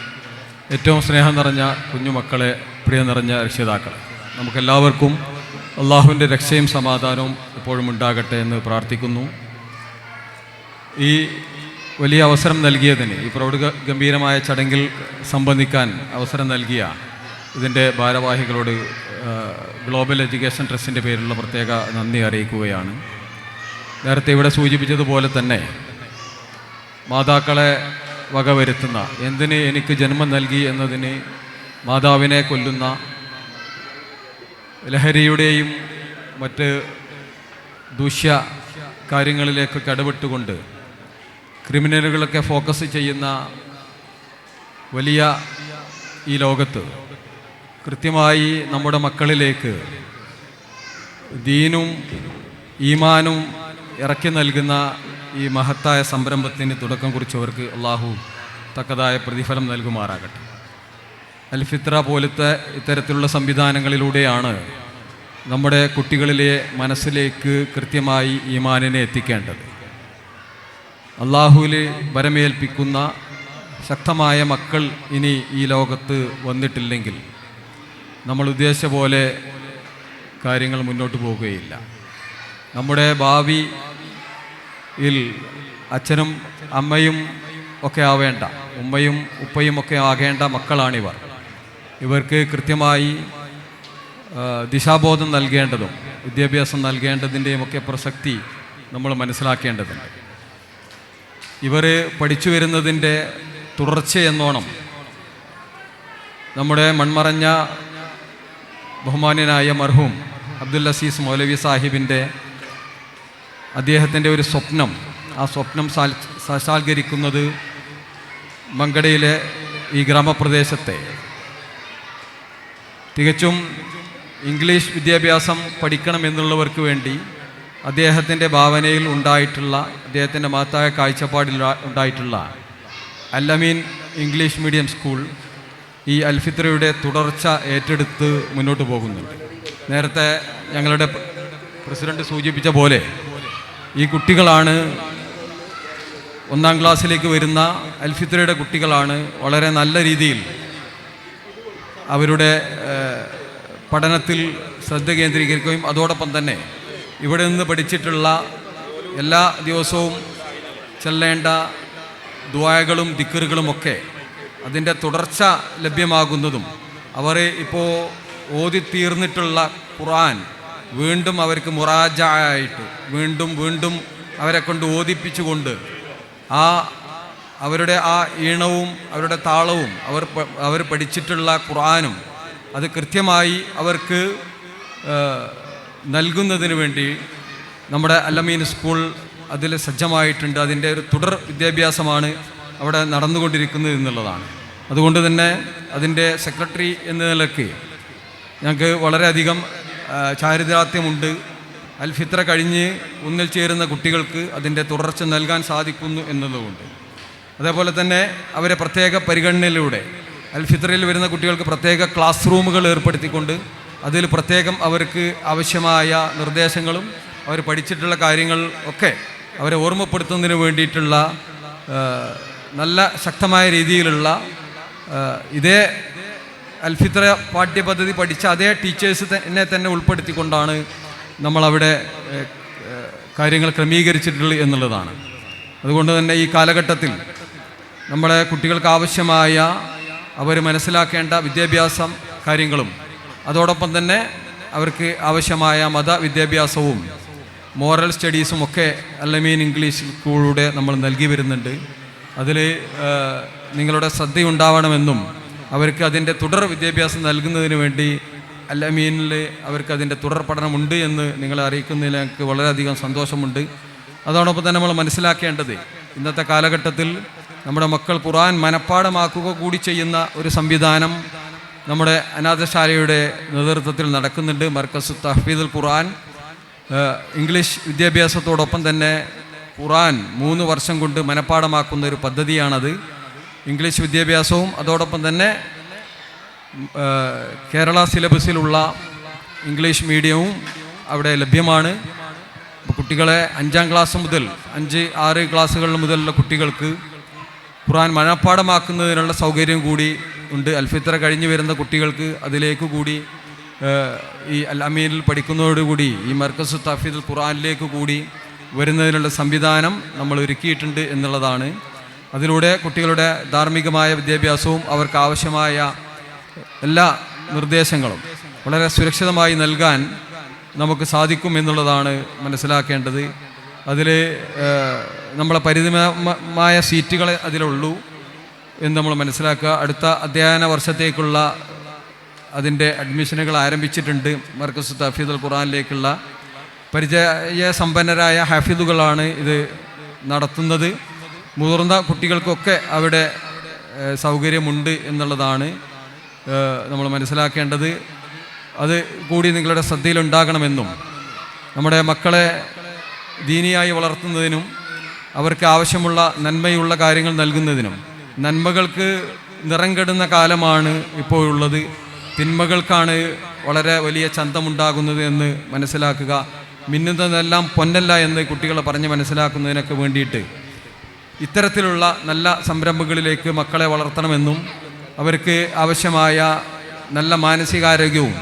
ഏറ്റവും സ്നേഹം നിറഞ്ഞ കുഞ്ഞുമക്കളെ, പ്രിയ നിറഞ്ഞ രക്ഷിതാക്കളെ, നമുക്കെല്ലാവർക്കും അള്ളാഹുവിൻ്റെ രക്ഷയും സമാധാനവും എപ്പോഴും ഉണ്ടാകട്ടെ എന്ന് പ്രാർത്ഥിക്കുന്നു. ഈ വലിയ അവസരം നൽകിയതിന്, ഈ പ്രൗഢഗംഭീരമായ ചടങ്ങിൽ സംബന്ധിക്കാൻ അവസരം നൽകിയ ഇതിൻ്റെ ഭാരവാഹികളോട് ഗ്ലോബൽ എഡ്യൂക്കേഷൻ ട്രസ്റ്റിൻ്റെ പേരിലുള്ള പ്രത്യേക നന്ദി അറിയിക്കുകയാണ്. നേരത്തെ ഇവിടെ സൂചിപ്പിച്ചതുപോലെ തന്നെ മാതാക്കളെ വകവരുത്തുന്ന, എന്തിന് എനിക്ക് ജന്മം നൽകി എന്നതിന് മാതാവിനെ കൊല്ലുന്ന ലഹരിയുടെയും മറ്റ് ദൂഷ്യ കാര്യങ്ങളിലേക്കൊക്കെ ഇടപെട്ടുകൊണ്ട് ക്രിമിനലുകളൊക്കെ ഫോക്കസ് ചെയ്യുന്ന വലിയ ഈ ലോകത്ത് കൃത്യമായി നമ്മുടെ മക്കളിലേക്ക് ദീനും ഈമാനും ഇറക്കി നൽകുന്ന ഈ മഹത്തായ സംരംഭത്തിന് തുടക്കം കുറിച്ചവർക്ക് അള്ളാഹു തക്കതായ പ്രതിഫലം നൽകുമാറാകട്ടെ. അൽഫിത്ര പോലത്തെ ഇത്തരത്തിലുള്ള സംവിധാനങ്ങളിലൂടെയാണ് നമ്മുടെ കുട്ടികളിലെ മനസ്സിലേക്ക് കൃത്യമായി ഈമാനിനെ എത്തിക്കേണ്ടത്. അള്ളാഹുവിൽ വരമേൽപ്പിക്കുന്ന ശക്തമായ മക്കൾ ഇനി ഈ ലോകത്ത് വന്നിട്ടില്ലെങ്കിൽ നമ്മൾ ഉദ്ദേശിച്ച പോലെ കാര്യങ്ങൾ മുന്നോട്ട് പോവുകയില്ല. നമ്മുടെ ഭാവിയിൽ അച്ഛനും അമ്മയും ഒക്കെ ആവേണ്ട, ഉമ്മയും ഉപ്പയും ഒക്കെ ആകേണ്ട മക്കളാണിവർ. ഇവർക്ക് കൃത്യമായി ദിശാബോധം നൽകേണ്ടതും വിദ്യാഭ്യാസം നൽകേണ്ടതിൻ്റെയും ഒക്കെ പ്രസക്തി നമ്മൾ മനസ്സിലാക്കേണ്ടതുണ്ട്. ഇവർ പഠിച്ചു വരുന്നതിൻ്റെ തുടർച്ചയെന്നോണം നമ്മുടെ മൺമറഞ്ഞ ബഹുമാന്യനായ മർഹൂം അബ്ദുൽ അസീസ് മൗലവി സാഹിബിൻ്റെ അദ്ദേഹത്തിൻ്റെ ഒരു സ്വപ്നം, ആ സ്വപ്നം സാക്ഷാത്കരിക്കുന്നത് മങ്കടയിലെ ഈ ഗ്രാമപ്രദേശത്തെ തികച്ചും ഇംഗ്ലീഷ് വിദ്യാഭ്യാസം പഠിക്കണമെന്നുള്ളവർക്ക് വേണ്ടി അദ്ദേഹത്തിൻ്റെ ഭാവനയിൽ ഉണ്ടായിട്ടുള്ള, അദ്ദേഹത്തിൻ്റെ മഹത്തായ കാഴ്ചപ്പാടിൽ ഉണ്ടായിട്ടുള്ള അൽ-അമീൻ ഇംഗ്ലീഷ് മീഡിയം സ്കൂൾ ഈ അൽഫിത്രയുടെ തുടർച്ച ഏറ്റെടുത്ത് മുന്നോട്ട് പോകുന്നുണ്ട്. നേരത്തെ ഞങ്ങളുടെ പ്രസിഡന്റ് സൂചിപ്പിച്ച പോലെ ഈ കുട്ടികളാണ്, 1-ാം ക്ലാസ്സിലേക്ക് വരുന്ന അൽഫിത്രയുടെ കുട്ടികളാണ് വളരെ നല്ല രീതിയിൽ അവരുടെ പഠനത്തിൽ ശ്രദ്ധ കേന്ദ്രീകരിക്കുകയും അതോടൊപ്പം തന്നെ ഇവിടെ നിന്ന് പഠിച്ചിട്ടുള്ള എല്ലാ ദിവസവും ചെല്ലേണ്ട ദുആകളും ദിക്റുകളുമൊക്കെ അതിൻ്റെ തുടർച്ച ലഭ്യമാകുന്നതും, അവർ ഇപ്പോൾ ഓതിത്തീർന്നിട്ടുള്ള ഖുർആൻ വീണ്ടും അവർക്ക് മുറാജായിട്ട് വീണ്ടും വീണ്ടും അവരെ കൊണ്ട് ഓതിപ്പിച്ചുകൊണ്ട് അവരുടെ ആ ഈണവും അവരുടെ താളവും അവർ പഠിച്ചിട്ടുള്ള ഖുർആനും അത് കൃത്യമായി അവർക്ക് നൽകുന്നതിന് വേണ്ടി നമ്മുടെ അൽ-അമീൻ സ്കൂൾ അതിൽ സജ്ജമായിട്ടുണ്ട്. അതിൻ്റെ ഒരു തുടർ വിദ്യാഭ്യാസമാണ് അവിടെ നടന്നുകൊണ്ടിരിക്കുന്നത് എന്നുള്ളതാണ്. അതുകൊണ്ട് തന്നെ അതിൻ്റെ സെക്രട്ടറി എന്ന നിലയ്ക്ക് ഞങ്ങൾക്ക് വളരെയധികം ചാരിതാർത്ഥ്യമുണ്ട്. അൽഫിത്ര കഴിഞ്ഞ് ഒന്നിൽ ചേരുന്ന കുട്ടികൾക്ക് അതിൻ്റെ തുടർച്ച നൽകാൻ സാധിക്കുന്നു എന്നതുകൊണ്ട്, അതേപോലെ തന്നെ അവരെ പ്രത്യേക പരിഗണനയിലൂടെ അൽഫിത്രയിൽ വരുന്ന കുട്ടികൾക്ക് പ്രത്യേക ക്ലാസ് റൂമുകൾ ഏർപ്പെടുത്തിക്കൊണ്ട് അതിൽ പ്രത്യേകം അവർക്ക് ആവശ്യമായ നിർദ്ദേശങ്ങളും അവർ പഠിച്ചിട്ടുള്ള കാര്യങ്ങൾ ഒക്കെ അവരെ ഓർമ്മപ്പെടുത്തുന്നതിന് വേണ്ടിയിട്ടുള്ള നല്ല ശക്തമായ രീതിയിലുള്ള ഇതേ അൽഫിത്ര പാഠ്യപദ്ധതി പഠിച്ച അതേ ടീച്ചേഴ്സ് തന്നെ ഉൾപ്പെടുത്തിക്കൊണ്ടാണ് നമ്മളവിടെ കാര്യങ്ങൾ ക്രമീകരിച്ചിട്ടുള്ളത് എന്നുള്ളതാണ്. അതുകൊണ്ട് തന്നെ ഈ കാലഘട്ടത്തിൽ നമ്മുടെ കുട്ടികൾക്ക് ആവശ്യമായ അവർ മനസ്സിലാക്കേണ്ട വിദ്യാഭ്യാസം കാര്യങ്ങളും അതോടൊപ്പം തന്നെ അവർക്ക് ആവശ്യമായ മത വിദ്യാഭ്യാസവും മോറൽ സ്റ്റഡീസും ഒക്കെ അൽ-അമീൻ ഇംഗ്ലീഷ് സ്കൂളിലൂടെ നമ്മൾ നൽകി വരുന്നുണ്ട്. അതിൽ നിങ്ങളുടെ ശ്രദ്ധയുണ്ടാവണമെന്നും അവർക്ക് അതിൻ്റെ തുടർ വിദ്യാഭ്യാസം നൽകുന്നതിന് വേണ്ടി അൽ-അമീനിൽ അവർക്ക് അതിൻ്റെ തുടർ പഠനമുണ്ട് എന്ന് നിങ്ങളെ അറിയിക്കുന്നതിൽ ഞങ്ങൾക്ക് വളരെയധികം സന്തോഷമുണ്ട്. അതോടൊപ്പം തന്നെ നമ്മൾ മനസ്സിലാക്കേണ്ടത് ഇന്നത്തെ കാലഘട്ടത്തിൽ നമ്മുടെ മക്കൾ ഖുർആൻ മനഃപ്പാഠമാക്കുക കൂടി ചെയ്യുന്ന ഒരു സംവിധാനം നമ്മുടെ അനാഥശാലയുടെ നേതൃത്വത്തിൽ നടക്കുന്നുണ്ട്. മർക്കസ് തഹ്ഫീദുൽ ഖുർആൻ ഇംഗ്ലീഷ് വിദ്യാഭ്യാസത്തോടൊപ്പം തന്നെ ഖുർആൻ 3 വർഷം കൊണ്ട് മനഃപ്പാഠമാക്കുന്ന ഒരു പദ്ധതിയാണത്. ഇംഗ്ലീഷ് വിദ്യാഭ്യാസവും അതോടൊപ്പം തന്നെ കേരള സിലബസിലുള്ള ഇംഗ്ലീഷ് മീഡിയവും അവിടെ ലഭ്യമാണ്. അപ്പോൾ കുട്ടികളെ 5-ാം ക്ലാസ് മുതൽ 5-6 ക്ലാസ്സുകൾ മുതലുള്ള കുട്ടികൾക്ക് ഖുർആൻ മനഃപ്പാഠമാക്കുന്നതിനുള്ള സൗകര്യം കൂടി ഉണ്ട്. അൽഫിത്ര കഴിഞ്ഞ് വരുന്ന കുട്ടികൾക്ക് അതിലേക്ക് കൂടി ഈ അൽ-അമീനിൽ പഠിക്കുന്നതോടുകൂടി ഈ മർക്കസ് തഹ്ഫീദുൽ ഖുർആനിലേക്ക് കൂടി വരുന്നതിനുള്ള സംവിധാനം നമ്മൾ ഒരുക്കിയിട്ടുണ്ട് എന്നുള്ളതാണ്. അതിലൂടെ കുട്ടികളുടെ ധാർമ്മികമായ വിദ്യാഭ്യാസവും അവർക്ക് ആവശ്യമായ എല്ലാ നിർദ്ദേശങ്ങളും വളരെ സുരക്ഷിതമായി നൽകാൻ നമുക്ക് സാധിക്കും എന്നുള്ളതാണ് മനസ്സിലാക്കേണ്ടത്. അതിൽ നമ്മളെ പരിമിതമായ സീറ്റുകളെ അതിലുള്ളൂ എന്ന് നമ്മൾ മനസ്സിലാക്കുക. അടുത്ത അധ്യയന വർഷത്തേക്കുള്ള അതിൻ്റെ അഡ്മിഷനുകൾ ആരംഭിച്ചിട്ടുണ്ട്. മർക്കസ് തഹ്ഫീദുൽ ഖുർആനിലേക്കുള്ള പരിചയസമ്പന്നരായ ഹാഫിദുകളാണ് ഇത് നടത്തുന്നത്. മുതിർന്ന കുട്ടികൾക്കൊക്കെ അവിടെ സൗകര്യമുണ്ട് എന്നുള്ളതാണ് നമ്മൾ മനസ്സിലാക്കേണ്ടത്. അത് കൂടി നിങ്ങളുടെ ശ്രദ്ധയിലുണ്ടാകണമെന്നും നമ്മുടെ മക്കളെ ദീനിയായി വളർത്തുന്നതിനും അവർക്ക് ആവശ്യമുള്ള നന്മയുള്ള കാര്യങ്ങൾ നൽകുന്നതിനും, നന്മകൾക്ക് നിറം കെടുന്ന കാലമാണ് ഇപ്പോഴുള്ളത്, തിന്മകൾക്കാണ് വളരെ വലിയ ചന്തമുണ്ടാകുന്നത് എന്ന് മനസ്സിലാക്കുക. മിന്നുന്നതെല്ലാം പൊന്നല്ല എന്ന് കുട്ടികളെ പറഞ്ഞ് മനസ്സിലാക്കുന്നതിനൊക്കെ വേണ്ടിയിട്ട് ഇത്തരത്തിലുള്ള നല്ല സംരംഭങ്ങളിലേക്ക് മക്കളെ വളർത്തണമെന്നും അവർക്ക് ആവശ്യമായ നല്ല മാനസികാരോഗ്യവും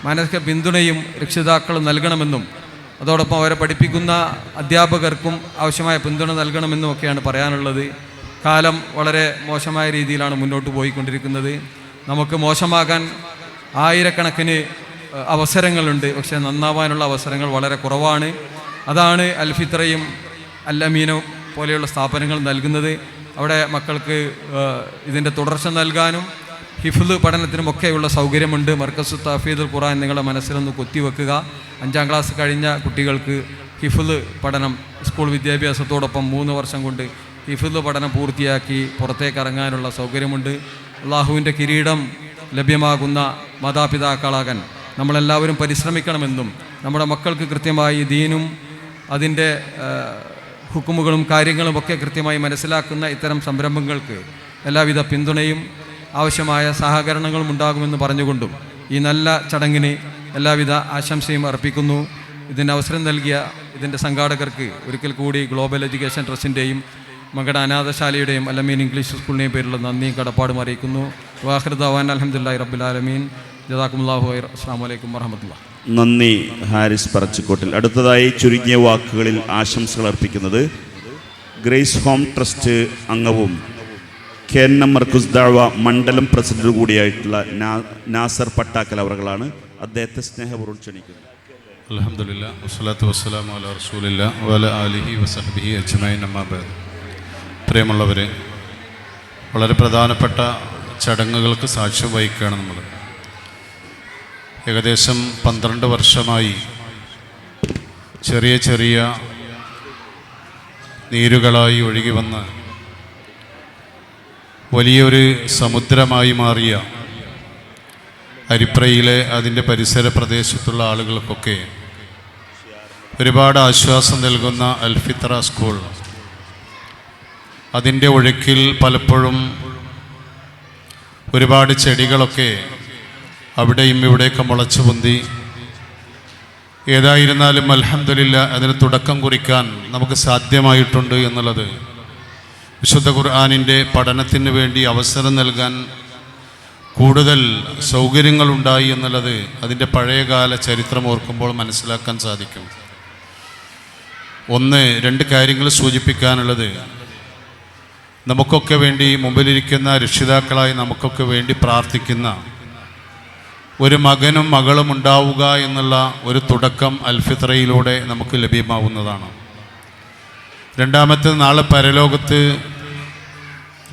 മാനസിക പിന്തുണയും രക്ഷിതാക്കൾ നൽകണമെന്നും അതോടൊപ്പം അവരെ പഠിപ്പിക്കുന്ന അധ്യാപകർക്കും ആവശ്യമായ പിന്തുണ നൽകണമെന്നും ഒക്കെയാണ് പറയാനുള്ളത്. കാലം വളരെ മോശമായ രീതിയിലാണ് മുന്നോട്ട് പോയിക്കൊണ്ടിരിക്കുന്നത്. നമുക്ക് മോശമാകാൻ ആയിരക്കണക്കിന് അവസരങ്ങളുണ്ട്, പക്ഷേ നന്നാവാനുള്ള അവസരങ്ങൾ വളരെ കുറവാണ്. അതാണ് അൽഫിത്രയും അൽ-അമീനും പോലെയുള്ള സ്ഥാപനങ്ങൾ നൽകുന്നത്. അവിടെ മക്കൾക്ക് ഇതിൻ്റെ തുടർച്ച നൽകാനും ഹിഫ്ള് പഠനത്തിനുമൊക്കെയുള്ള സൗകര്യമുണ്ട്. മർക്കസ് തഹ്ഫീദുൽ ഖുർആൻ നിങ്ങളുടെ മനസ്സിലൊന്ന് കൊത്തിവെക്കുക. 5ാം ക്ലാസ് കഴിഞ്ഞ കുട്ടികൾക്ക് ഹിഫ്ള് പഠനം സ്കൂൾ വിദ്യാഭ്യാസത്തോടൊപ്പം 3 വർഷം കൊണ്ട് ഹിഫ്ള് പഠനം പൂർത്തിയാക്കി പുറത്തേക്ക് ഇറങ്ങാനുള്ള സൗകര്യമുണ്ട്. അള്ളാഹുവിൻ്റെ കിരീടം ലഭ്യമാകുന്ന മാതാപിതാക്കളാകാൻ നമ്മളെല്ലാവരും പരിശ്രമിക്കണമെന്നും നമ്മുടെ മക്കൾക്ക് കൃത്യമായി ദീനും അതിൻ്റെ ഹുക്കുമുകളും കാര്യങ്ങളും ഒക്കെ കൃത്യമായി മനസ്സിലാക്കുന്ന ഇത്തരം സംരംഭങ്ങൾക്ക് എല്ലാവിധ പിന്തുണയും ആവശ്യമായ സഹകരണങ്ങളും ഉണ്ടാകുമെന്ന് പറഞ്ഞുകൊണ്ടും ഈ നല്ല ചടങ്ങിന് എല്ലാവിധ ആശംസയും അർപ്പിക്കുന്നു. ഇതിന് അവസരം നൽകിയ ഇതിൻ്റെ സംഘാടകർക്ക് ഒരിക്കൽ കൂടി global education ട്രസ്റ്റിൻ്റെയും Mankada അനാഥശാലയുടെയും Al Ameen English സ്കൂളിൻ്റെയും പേരിലുള്ള നന്ദിയും കടപ്പാടും അറിയിക്കുന്നു. വാഖിർ ദഅവാന അൽഹംദുലില്ലാഹി റബ്ബിൽ ആലമീൻ. ജസാക്കുമുല്ലാഹു ഖൈർ. അസ്സലാമു അലൈക്കും വറഹ്മത്തുള്ളാഹി. നന്ദി ഹാരിസ് പറച്ചിക്കോട്ടിൽ. അടുത്തതായി ചുരുങ്ങിയ വാക്കുകളിൽ ആശംസകൾ അർപ്പിക്കുന്നത് ഗ്രേസ് ഹോം ട്രസ്റ്റ് അംഗവും KNM മർക്കസ് ദഅവ മണ്ഡലം പ്രസിഡന്റ് കൂടിയായിട്ടുള്ള നാസർ പട്ടാക്കൽ അവറുകളാണ്. അദ്ദേഹത്തെ സ്നേഹപൂർവ്വം ക്ഷണിക്കുന്നു. അൽഹംദുലില്ലാഹ് വസ്സലാത്തു വസ്സലാമു അലാ റസൂലില്ലാഹി വഅലാ ആലിഹി വസഹ്ബിഹി അജ്മഈൻ അമ്മാ ബഅദ്. പ്രിയമുള്ളവരെ, വളരെ പ്രധാനപ്പെട്ട ചടങ്ങുകൾക്ക് സാക്ഷ്യം വഹിക്കുകയാണ് നമ്മൾ. ഏകദേശം 12 വർഷമായി ചെറിയ ചെറിയ നീരുകളായി ഒഴുകി വന്ന് വലിയൊരു സമുദ്രമായി മാറിയ അരിപ്രയിലെ അതിൻ്റെ പരിസര പ്രദേശത്തുള്ള ആളുകൾക്കൊക്കെ ഒരുപാട് ആശ്വാസം നൽകുന്ന അൽഫിത്ര സ്കൂൾ, അതിൻ്റെ ഒഴുക്കിൽ പലപ്പോഴും ഒരുപാട് ചെടികളൊക്കെ അവിടെയും ഇവിടെയൊക്കെ മുളച്ചു പൊന്തി. ഏതായിരുന്നാലും അൽഹംദുലില്ലാഹ് അതിന് തുടക്കം കുറിക്കാൻ നമുക്ക് സാധ്യമായിട്ടുണ്ട് എന്നുള്ളത്, വിശുദ്ധ ഖുർആനിൻ്റെ പഠനത്തിന് വേണ്ടി അവസരം നൽകാൻ കൂടുതൽ സൗകര്യങ്ങളുണ്ടായി എന്നുള്ളത് അതിൻ്റെ പഴയകാല ചരിത്രം ഓർക്കുമ്പോൾ മനസ്സിലാക്കാൻ സാധിക്കും. 2 കാര്യങ്ങൾ സൂചിപ്പിക്കാനുള്ളത്, നമുക്കൊക്കെ വേണ്ടി മുമ്പിലിരിക്കുന്ന രക്ഷിതാക്കളായി നമുക്കൊക്കെ വേണ്ടി പ്രാർത്ഥിക്കുന്ന ഒരു മകനും മകളും ഉണ്ടാവുക എന്നുള്ള ഒരു തുടക്കം അൽഫിത്രയിലൂടെ നമുക്ക് ലഭ്യമാവുന്നതാണ്. രണ്ടാമത്തെ, നാളെ പരലോകത്ത്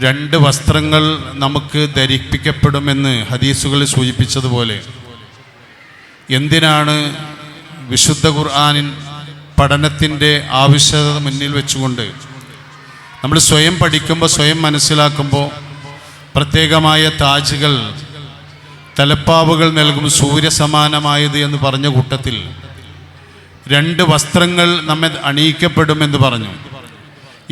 2 വസ്ത്രങ്ങൾ നമുക്ക് ധരിപ്പിക്കപ്പെടുമെന്ന് ഹദീസുകളിൽ സൂചിപ്പിച്ചതുപോലെ, എന്തിനാണ് വിശുദ്ധ ഖുർആനിൻ പഠനത്തിൻ്റെ ആവശ്യകത മുന്നിൽ വെച്ചുകൊണ്ട് നമ്മൾ സ്വയം പഠിക്കുമ്പോൾ, സ്വയം മനസ്സിലാക്കുമ്പോൾ പ്രത്യേകമായ താജുകൾ, തലപ്പാവുകൾ നൽകും സൂര്യസമാനമായത് എന്ന് പറഞ്ഞ കൂട്ടത്തിൽ 2 വസ്ത്രങ്ങൾ നമ്മെ അണിയിക്കപ്പെടുമെന്ന് പറഞ്ഞു.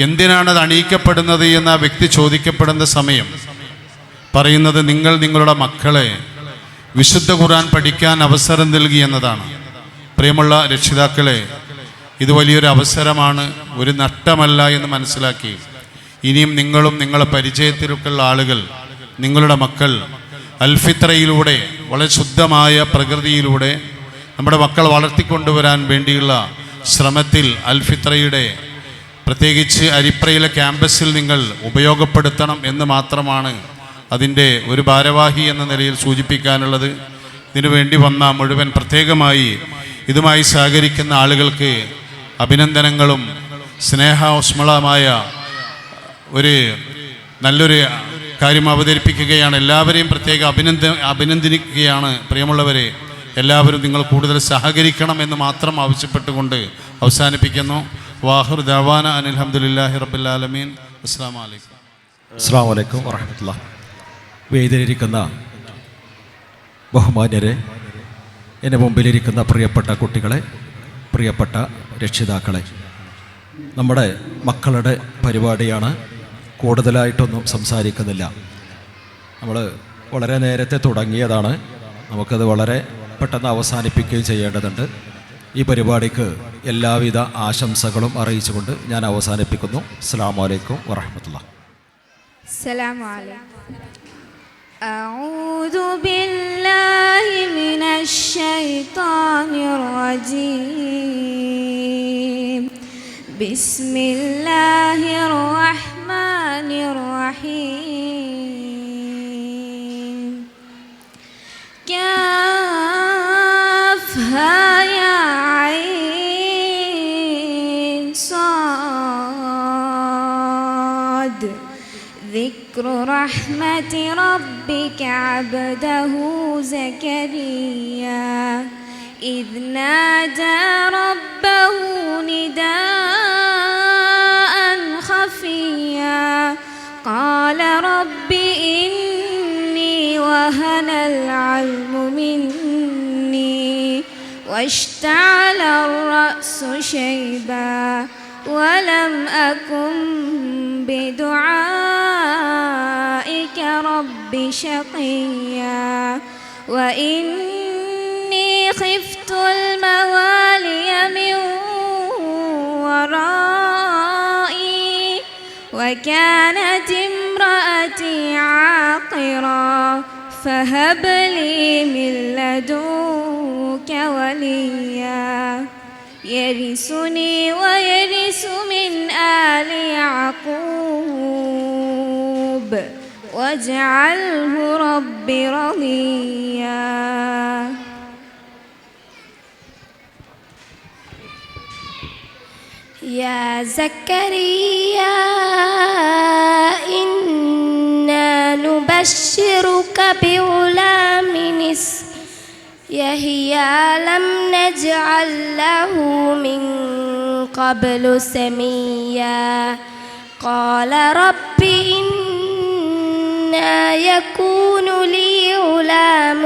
എന്തിനാണത് അണിയിക്കപ്പെടുന്നത് എന്ന് ആ വ്യക്തി ചോദിക്കപ്പെടുന്ന സമയം പറയുന്നത്, നിങ്ങൾ നിങ്ങളുടെ മക്കളെ വിശുദ്ധ ഖുർആൻ പഠിക്കാൻ അവസരം നൽകി എന്നതാണ്. പ്രിയമുള്ള രക്ഷിതാക്കളെ, ഇത് വലിയൊരു അവസരമാണ്, ഒരു നഷ്ടമല്ല എന്ന് മനസ്സിലാക്കി ഇനിയും നിങ്ങളും നിങ്ങളുടെ പരിചയത്തിലൊക്കെയുള്ള ആളുകൾ, നിങ്ങളുടെ മക്കൾ അൽഫിത്രയിലൂടെ, വളരെ ശുദ്ധമായ പ്രകൃതിയിലൂടെ നമ്മുടെ മക്കൾ വളർത്തിക്കൊണ്ടുവരാൻ വേണ്ടിയുള്ള ശ്രമത്തിൽ അൽഫിത്രയുടെ പ്രത്യേകിച്ച് അരിപ്രയിലെ ക്യാമ്പസിൽ നിങ്ങൾ ഉപയോഗപ്പെടുത്തണം എന്ന് മാത്രമാണ് അതിൻ്റെ ഒരു ഭാരവാഹി എന്ന നിലയിൽ സൂചിപ്പിക്കാനുള്ളത്. ഇതിനു വേണ്ടി വന്ന മുഴുവൻ, പ്രത്യേകമായി ഇതുമായി സഹകരിക്കുന്ന ആളുകൾക്ക് അഭിനന്ദനങ്ങളും സ്നേഹോഷ്മളമായ ഒരു നല്ലൊരു കാര്യം അവതരിപ്പിക്കുകയാണ്. എല്ലാവരെയും പ്രത്യേകം അഭിനന്ദിക്കുകയാണ്. പ്രിയമുള്ളവരെ, എല്ലാവരും നിങ്ങൾ കൂടുതൽ സഹകരിക്കണം എന്ന് മാത്രം ആവശ്യപ്പെട്ടുകൊണ്ട് അവസാനിപ്പിക്കുന്നു. വാഹിർ ദഅവാന അനിൽ ഹംദുലില്ലാഹി റബ്ബിൽ ആലമീൻ. അസ്സലാമു അലൈക്കും. അസ്സലാമു അലൈക്കും വറഹ്മത്തുള്ളാഹി. വേദിയിലിരിക്കുന്ന ബഹുമാന്യരെ, എൻ്റെ മുമ്പിലിരിക്കുന്ന പ്രിയപ്പെട്ട കുട്ടികളെ, പ്രിയപ്പെട്ട രക്ഷിതാക്കളെ, നമ്മുടെ മക്കളുടെ പരിപാടിയാണ്. കൂടുതലായിട്ടൊന്നും സംസാരിക്കുന്നില്ല. നമ്മൾ വളരെ നേരത്തെ തുടങ്ങിയതാണ്. നമുക്കത് വളരെ പെട്ടെന്ന് അവസാനിപ്പിക്കുകയും ചെയ്യേണ്ടതുണ്ട്. ഈ പരിപാടിക്ക് എല്ലാവിധ ആശംസകളും അറിയിച്ചുകൊണ്ട് ഞാൻ അവസാനിപ്പിക്കുന്നു. അസ്സലാമു അലൈക്കും വറഹ്മത്തുള്ളാഹി. അസ്സലാമു അലൈക്കും. أعوذ بالله من الشيطان الرجيم. بسم الله الرحمن الرحيم. كافها يا عين صاد. ذكر رحمة ربك عبده زكريا إذ نادى ربه نداء خفيا قال رب إني وهن العظم مني واشتعل الرأس شيبا ولم أكن بدعائك رب شقيا وإني خفت الموالي من ورائي وكانت امرأتي عاقرا فهب لي من لدنك وليا يرثني ويرث من آل يعقوب واجعله رب رضيا. يا زكريا إنا نبشرك بغلام اسمه يحيى لم نجعل له من قبل سميا قال رب إنا يكون لي غلام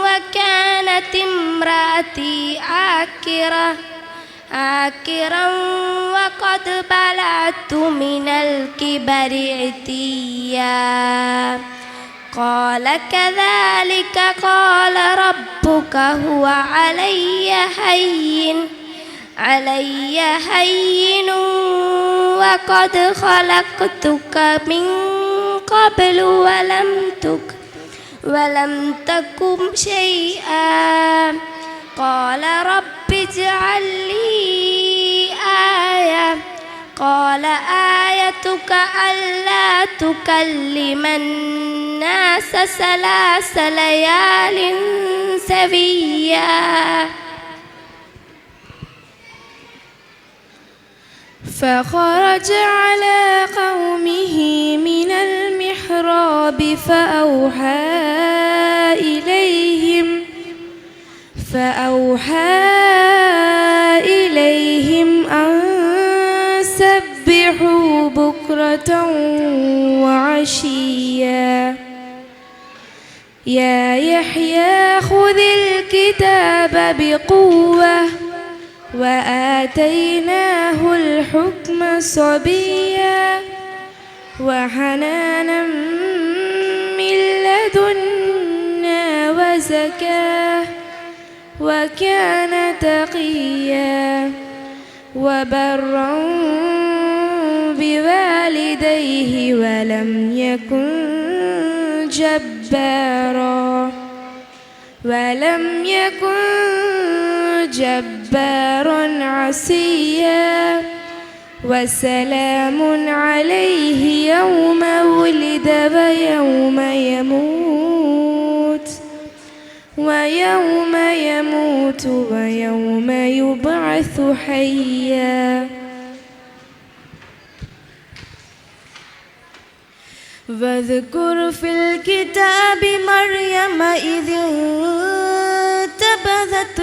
وكانت امرأتي عاقرا وقد بلغت من الكبر عتيا قال كذلك قال ربك هو علي هين وقد خلقتك من قبل ولم تكن شيئا قال رب اجعل لي آية قال آيتك ألا تكلم الناس 3 ليال سويا فخرج على قومه من المحراب فأوحى إليهم أن سبحوا بكرة وعشيا يا يحيى خذ الكتاب بقوة وآتيناه الحكم صبيا وحنانا من لدنا وزكاة وكان تقيا وبرا بوالديه ولم يكن جبارا عصيا وسلام عليه يوم ولد ويوم يموت ويوم يبعث حيا. واذكر في الكتاب مريم إذ انتبذت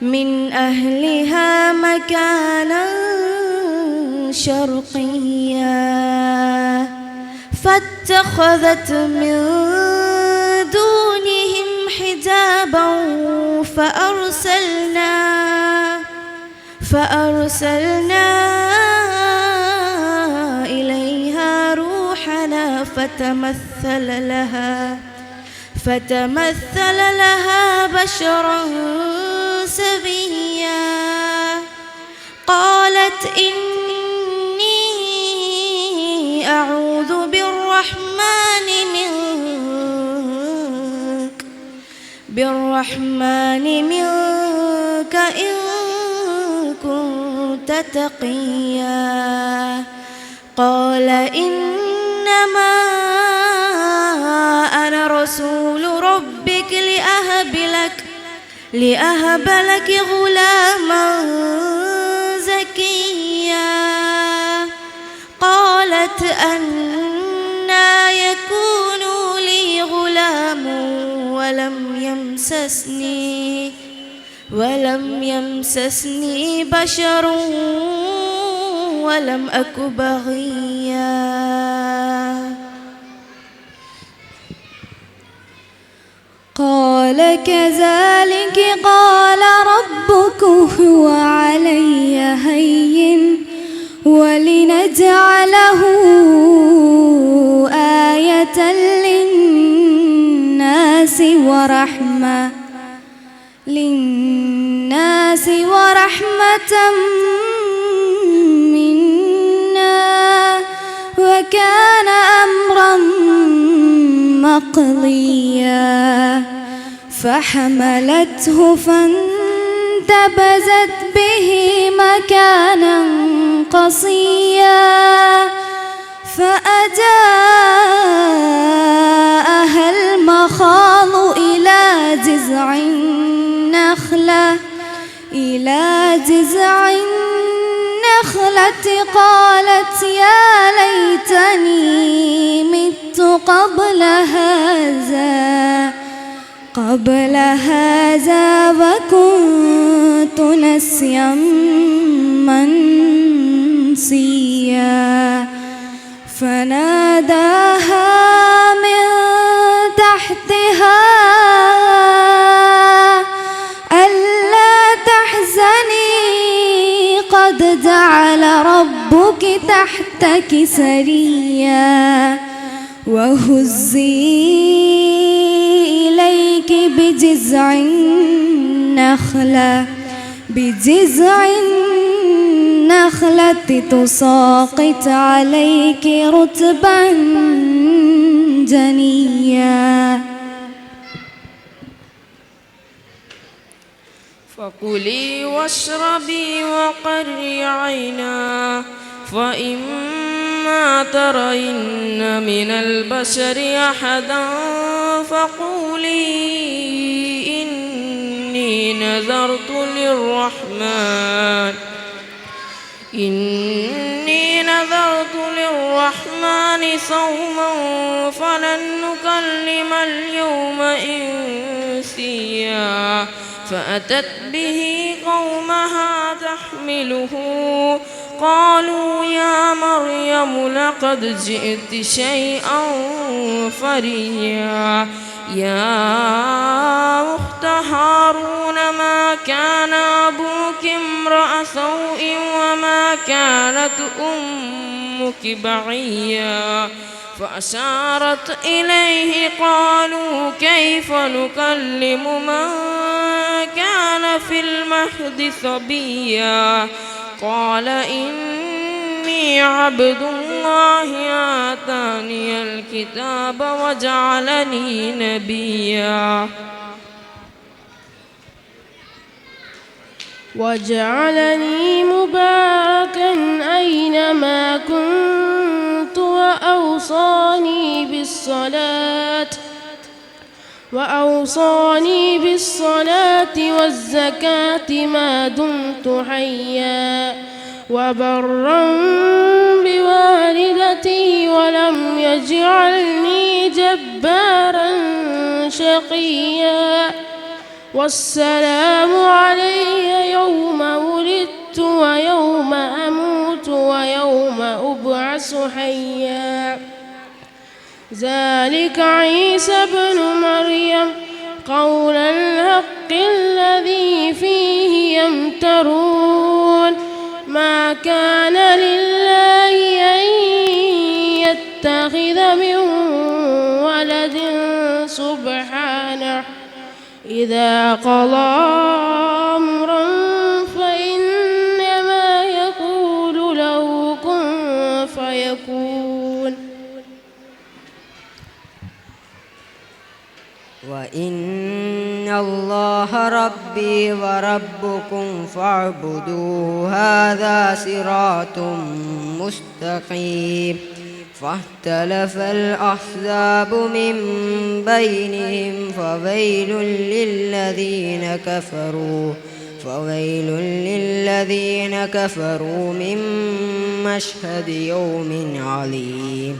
من أهلها مكانا شرقيا فاتخذت من دونهم حجابا فأرسلنا إليها روحنا فتمثل لها بشرا سويا قالت إني أعوذ بالرحمن منك إن كنت تقيا قال إنما أنا رسول ربك لأهب لك غلاما زكيا قالت أنى يكون لي غلام ولم يمسسني بشر ولم أك بغيا قال كذلك قال ربك هو علي هين ولنجعله آية للناس ورحمة منا وكان أمرا مقضيا فحملته فانتبذت به مكانا قصيا فأجاءها المخاض إلى جذع النخلة قالت يا ليتني مت قبل هذا وكنت نسيا منسيا فناداها من تحتها ألا تحزني قد جعل ربك تحتك سريا وهزي إليك بجذع النخلة تساقط عليك رطبا جنيا فكلي واشربي وقري عينا فإما ترين من البشر أحدا فقولي إني نذرت للرحمن صوما فلن نكلم اليوم إنسيا فأتت به قومها تحمله قالوا يا مريم لقد جئت شيئا فريا يا أخت هارون ما كان أبوك امرأ سوء وما كانت أمك بغيا فأشارت إليه قالوا كيف نكلم من كان في المهد صبيا قال إني عبد الله آتاني الكتاب وجعلني نبيا وجعلني مباركا أينما كنت وأوصاني بالصلاة والزكاة ما دمت حيا وبرا بوالدتي ولم يجعلني جبارا شقيا والسلام علي يوم ولدت ويوم أموت ويوم أبعث حيا ذلك عيسى بن مريم قول الحق الذي فيه يمترون ما كان لله أن يتخذ من ولد سبحانه إذا قضى أمرا فإنما يقول له كن فيكون وإن الله ربي وربكم فاعبدوه هذا صراط مستقيم فاختلف الأحزاب من بينهم فويل للذين كفروا من مشهد يوم عليم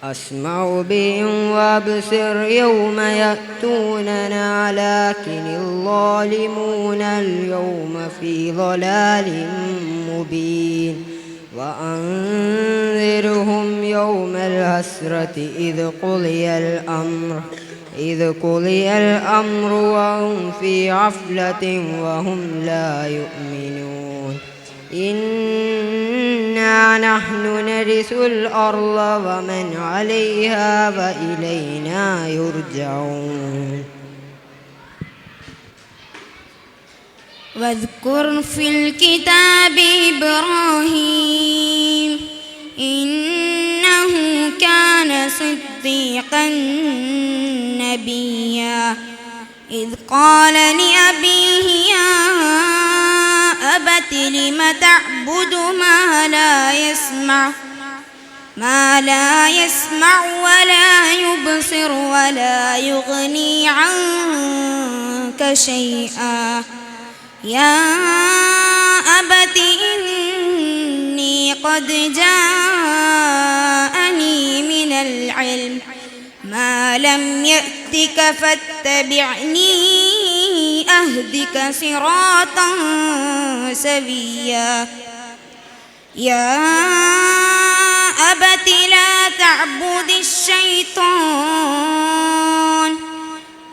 أسمع بهم وأبصر يوم يأتوننا لكن الظالمون اليوم في ضلال مبين وأنذرهم يوم الحسرة إذ قضي الأمر وهم في غفلة وهم لا يؤمنون إنا نحن نرث الأرض ومن عليها وإلينا يرجعون واذكر في الكتاب إبراهيم إنه كان صديقا نبيا إذ قال لأبيه يا أبت لم تعبد ما لا يسمع ولا يبصر ولا يغني عنك شيئا يا أبت إني قد جاءني من العلم ما لم يأتك فاتبعني أهدك صراطا سويا يا أبت لا تعبد الشيطان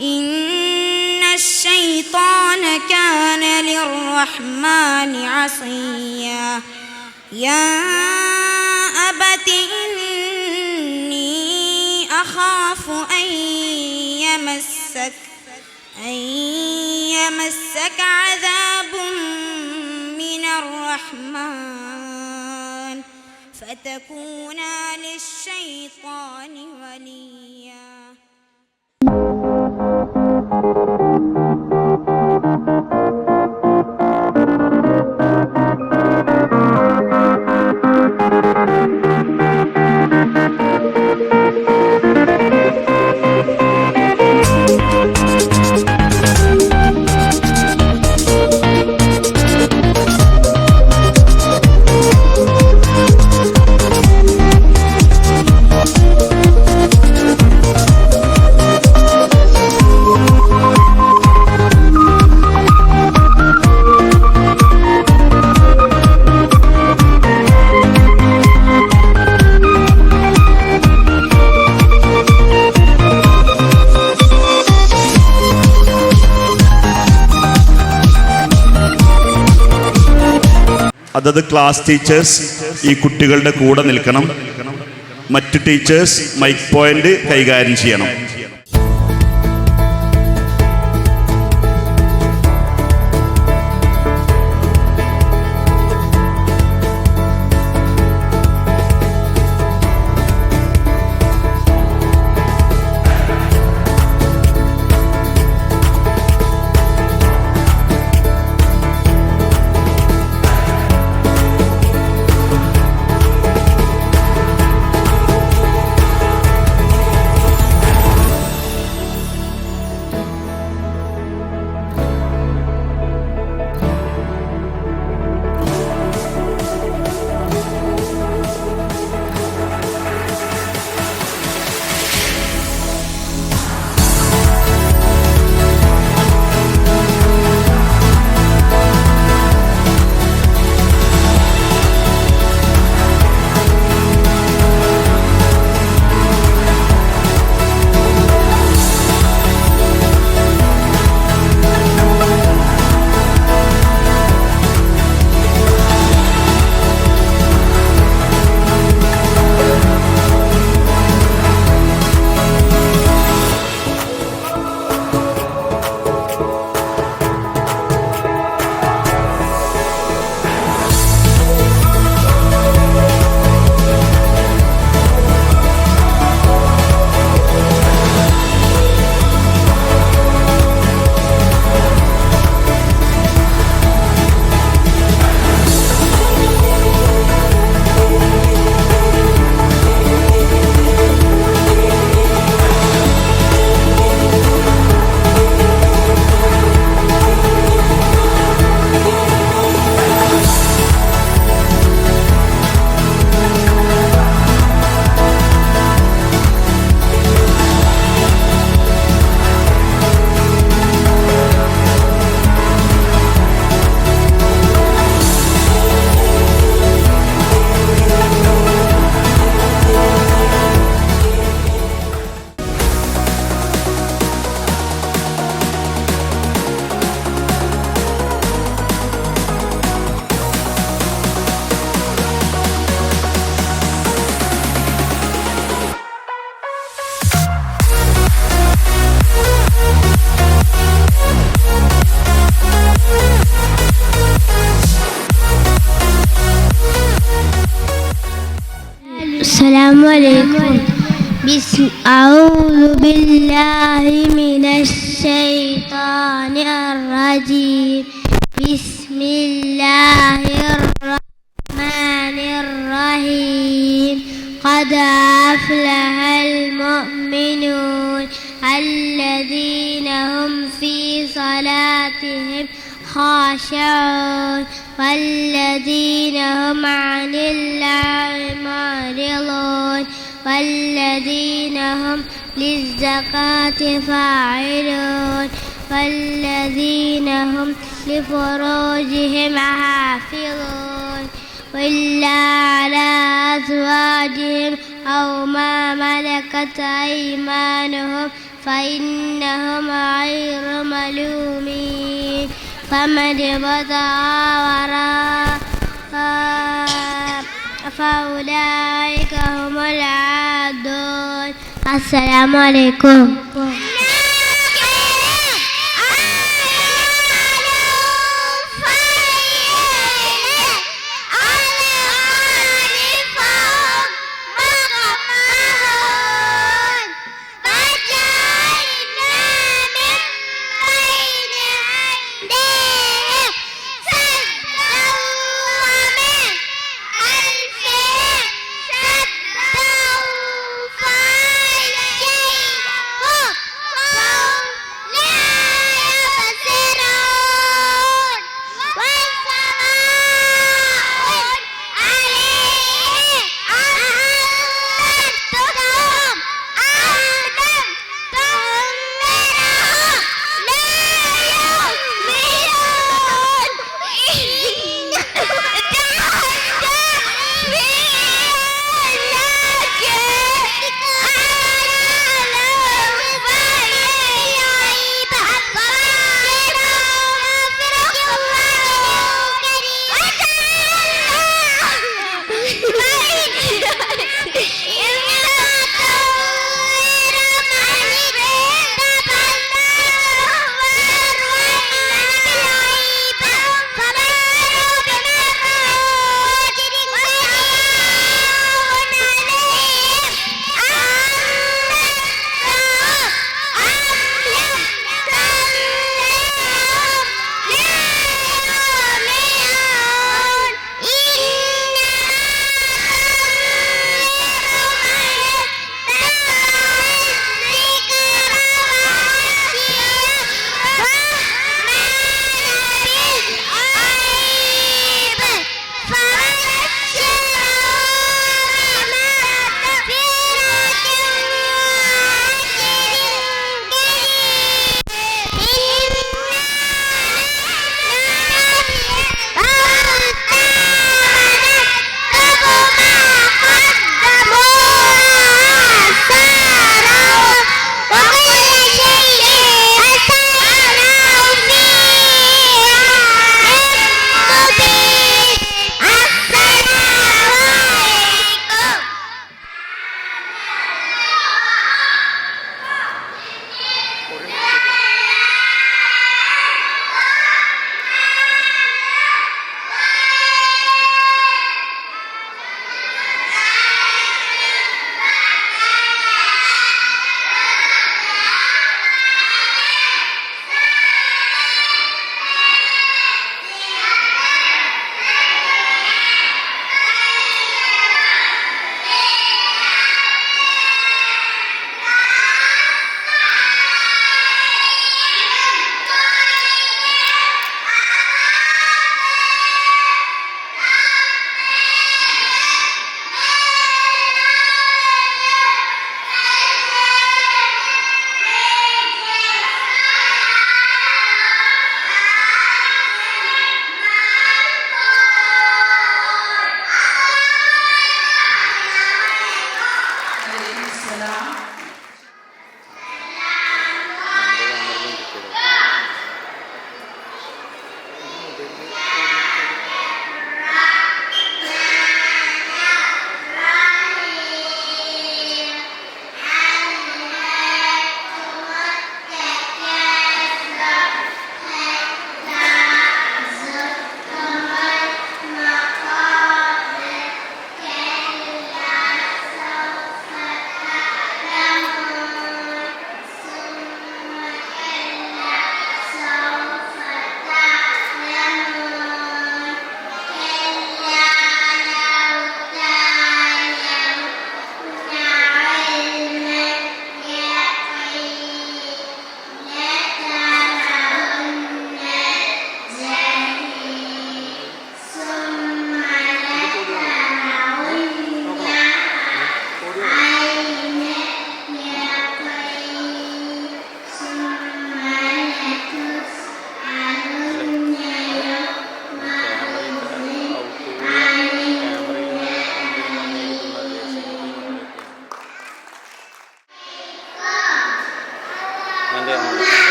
إن الشيطان كان للرحمن عصيا يا أبت إني أخاف أن يمسك عذاب من الرحمن فتكون للشيطان وليا അതത് ക്ലാസ് ടീച്ചേഴ്സ് ഈ കുട്ടികളുടെ കൂടെ നിൽക്കണം. മറ്റു ടീച്ചേഴ്സ് മൈക്ക് പോയിന്റ് കൈകാര്യം ചെയ്യണം. السلام عليكم. أعوذ بالله من الشيطان الرجيم. بسم الله الرحمن الرحيم. قد أفلح المؤمنون الذين هم في صلاتهم خاشعون والذين هم عن اللغو معرضون والذين هم للزكاة فاعلون والذين هم لفروجهم حافظون إلا على أزواجهم أو ما ملكت أيمانهم فإنهم غير ملومين. فمن ابتغى وراء فأولئك هم العادون. السلام عليكم.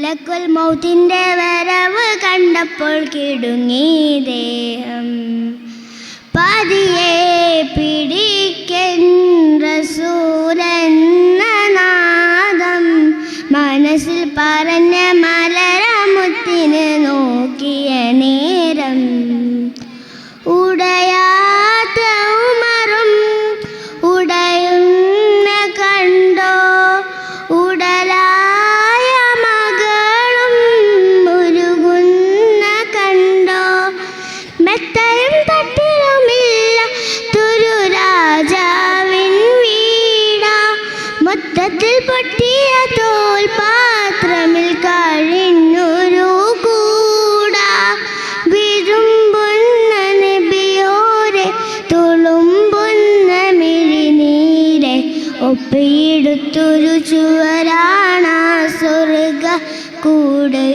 മലക്കുൽ മൗത്തിൻ്റെ വരവ് കണ്ടപ്പോൾ കിടുങ്ങി ദേഹം. പതിയെ പിടിക്കൻ റസൂലെന്ന നാദം മനസ്സിൽ പറഞ്ഞ മലരമുത്തിന് നോക്കിയ നേരം ഉടയാത്ത ഉമറും ഉടയുന്ന കണ്ടോ, ഉടലായ മകളും ഉരുകുന്ന കണ്ടോ, മെത്തയും തട്ടിലുമില്ല തുരു രാജാവിൻ വീടാ, മൊത്തത്തിൽ പൊട്ടിയ തോൽ പാത്രമിൽ കഴിഞ്ഞൊരു കൂടാ, വിരുമ്പുന്ന നബിയോരെ തുളുമ്പുന്ന മിഴിനീരെ ഒപ്പിയെടുത്തൊരു ചുവരാണ് സ്വർഗ കൂട്,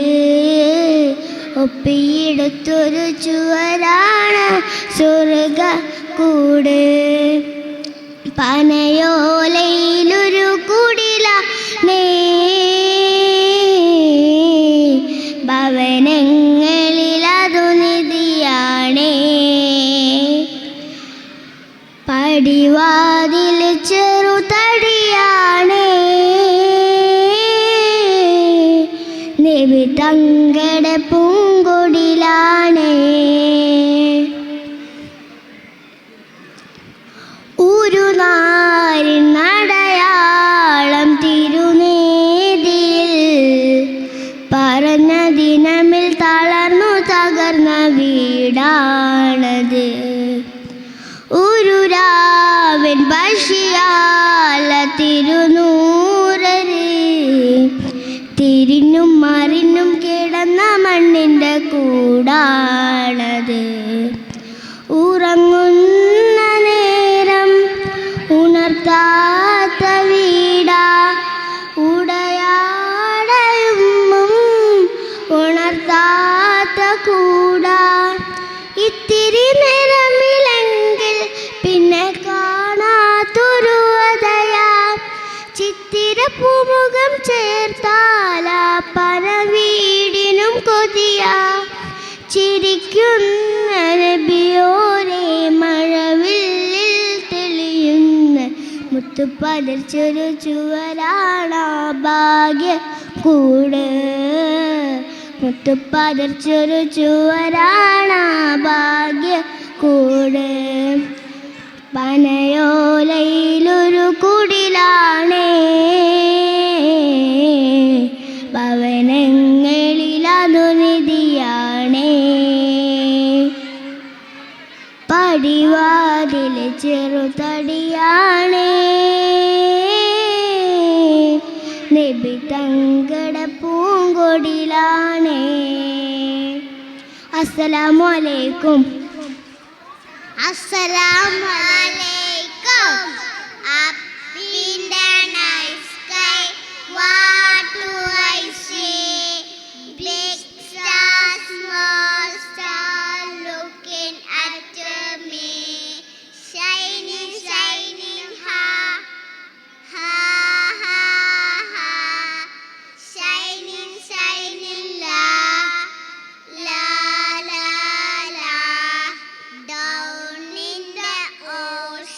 ഒപ്പിയെടുത്തൊരു ചുവരാണ് സ്വർഗ കൂട്. പനയോലയിലൊരു കുടിലാണേ, ഭവനങ്ങളിൽ അതു നിധിയാണേ, പടിവാതിൽ ചെറുതടിയാണേ, നബി തങ്ങളുടെ പൂങ്കൊടിലാണേ. ഒരു നാരിനടയാളം തിരുനേതിയിൽ പറഞ്ഞ ദിനമിൽ തളർന്നു തകർന്ന വീടാണത്. ഒരു രാവൻ ബഷിയാല തിരുനൂറര് തിരിഞ്ഞും മറിഞ്ഞും കിടന്ന മണ്ണിൻ്റെ കൂടാണത്. ഉറങ്ങുന്ന നേരം ഉണർത്താത്ത വീടാ, ഉടയാടയുമ്പും ഉണർത്താത്ത കൂടാ, ഇത്തിരി നേരമില്ലെങ്കിൽ പിന്നെ കാണാത്തൊരു അതയാ, ചിത്തിര പൂമുഖം ചേർത്താല പല വീടിനും കൊതിയാ, ചിരിക്കുന്ന നബിയോരെ മഴവില്ലിൽ തെളിയുന്ന മുത്തുപതിർച്ചൊരു ചുവരാണ് ഭാഗ്യ കൂട്, മുത്തുപതിർച്ചൊരു ചുവരാണ് ഭാഗ്യ കൂട്. പനയോലയിലൊരു കുടിലാണേ, ഭവനങ്ങളിൽ അതു നിധിയാണേ, പടിവാതിൽ ചെറുതടിയാണേ, നബി തങ്ങളുടെ പൂങ്കൊടിലാണേ. അസ്സലാമു അലൈക്കും. Assalamu alaikum. Up in the night sky, what do I see? Big star, small star, looking at me. Shining, shining, ha, ha, ha, ha. Shining, shining, la, la, la, la. Down in the ocean.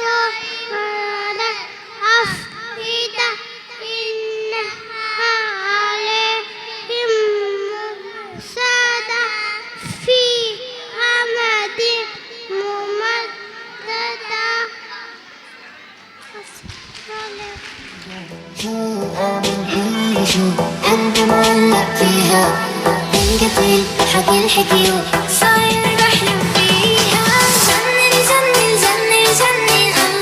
سؤال أفئدة إنها عليهم مؤصدة في أمد ممددة. أنت معلق فيها انقتل حق الحكي صاير بحلم فيها جنن جنن جنن جنن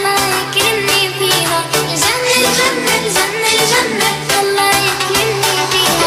الله يكرمني فيها جنن جنن جنن جنن الله يكرمني فيها.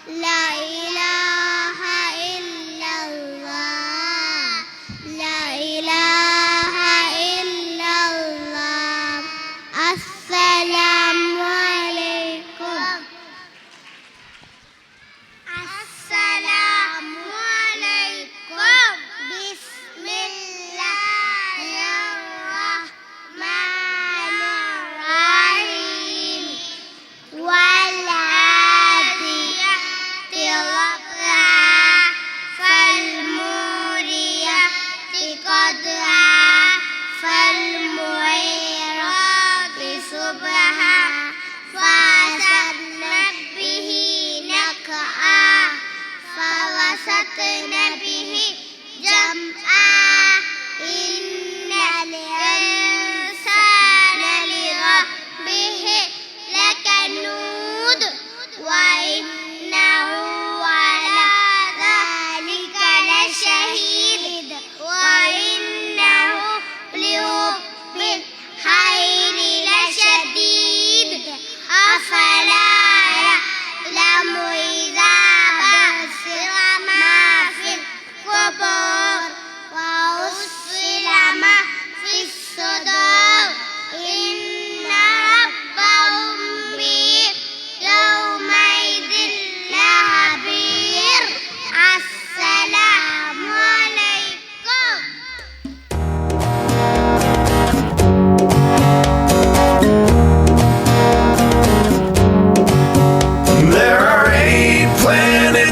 لا إله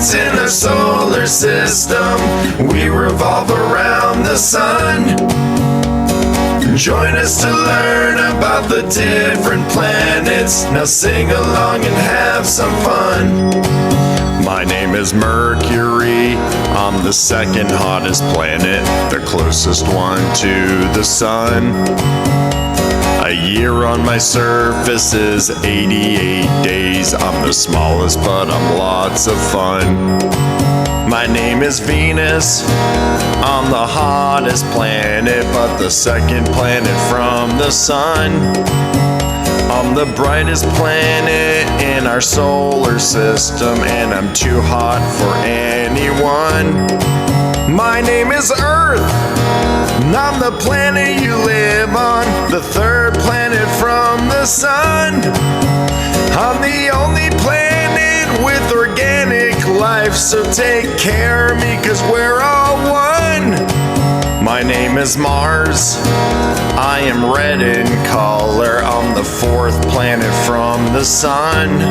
planets in our solar system. We revolve around the sun. Join us to learn about the different planets. Now sing along and have some fun. My name is Mercury. I'm the second hottest planet, the closest one to the sun. A year on my surface is 88 days. I'm the smallest, but I'm lots of fun. My name is Venus. I'm the hottest planet, but the second planet from the sun. I'm the brightest planet in our solar system, and I'm too hot for anyone. My name is Earth. I'm the planet you live on, the third planet from the sun. I'm the only planet with organic life, so take care of me, 'cause we're all one. My name is Mars. I am red in color. I'm the fourth planet from the sun.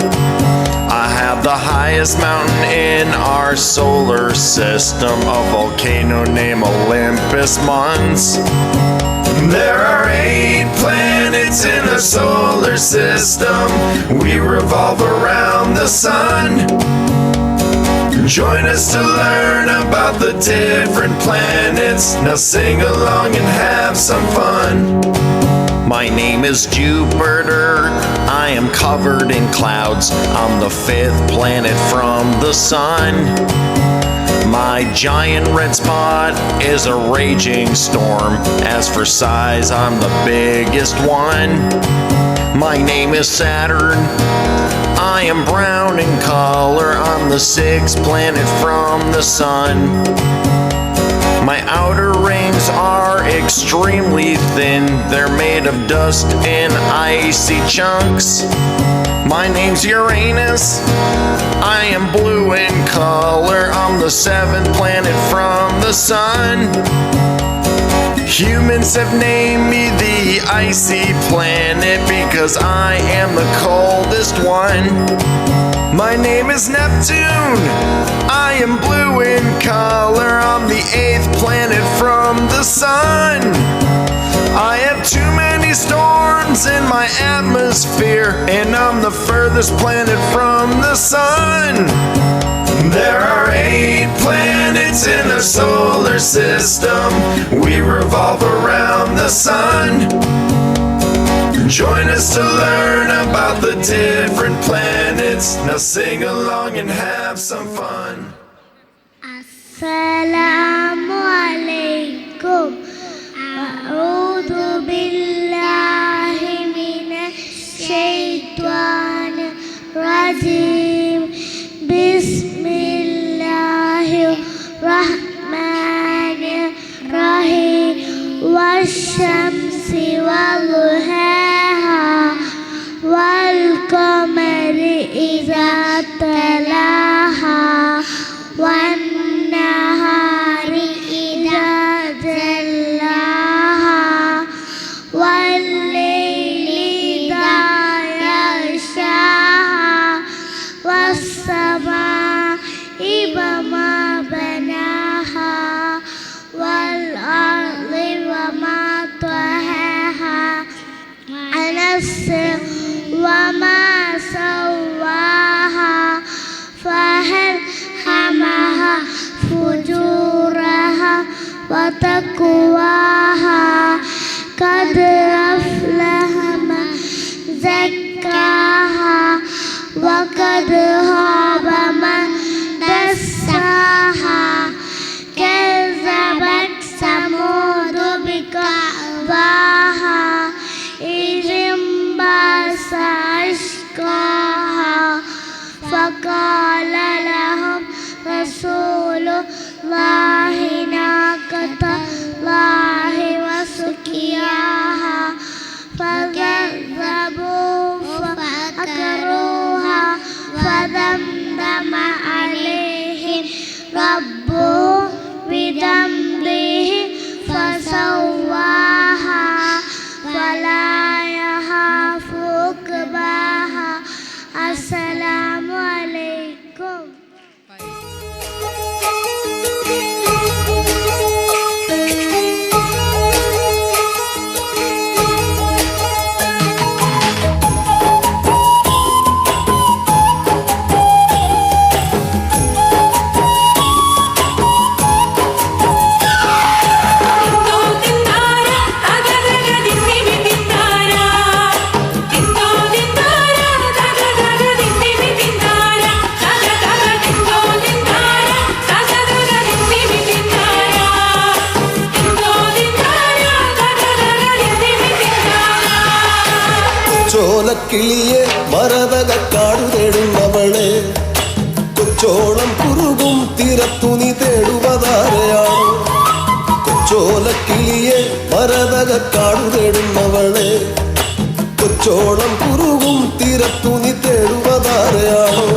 I have the highest mountain in our solar system, a volcano named Olympus Mons. There are 8 planets in our solar system. We revolve around the sun. Join us to learn about the different planets. Now sing along and have some fun. My name is Jupiter. I am covered in clouds. I'm the 5th planet from the sun. My giant red spot is a raging storm. As for size, I'm the biggest one. My name is Saturn. I am brown in color. I'm the 6th planet from the sun. My outer rings are extremely thin. They're made of dust and icy chunks. My name's Uranus. I am blue in color. I'm the 7th planet from the sun. Humans have named me the icy planet because I am the coldest one. My name is Neptune. I am blue in color. I'm the 8th planet from the sun. I have too many storms in my atmosphere, and I'm the furthest planet from the sun. There are 8 planets in our solar system. We revolve around the sun. Join us to learn about the different planets. Now sing along and have some fun. Assalamu alaikum. A'udhu billahi minash shaitanir rajim. Bismillahirrahmanirrahim. Wash-shamsi wal-duhaha wal-qamari idha talaha wan-nahari idha jallaha wal-layli idha yaghshaha was-samaa'i wama banaha wal-ardi wama tahaha an-nafsi wama sawwaha فألهمها فجورها وتقواها قد أفلح من زكاها وقد خاب من دساها كذبت ثمود بطغواها إذ انبعث أشقاها فقال لهم رسول الله ناقة الله وسقياها കൊച്ചോലക്കിളിയെ മരതകക്കാടു തേടുന്നവളെ കൊച്ചോളം കുറുകും തീരത്തു നീ തേടുവതാരയാണ് കൊച്ചോലക്കിളിയെ മരതകക്കാടു തേടുന്നവളെ കൊച്ചോളം കുറുകും തീരത്തു നീ തേടുവതാരയാണോ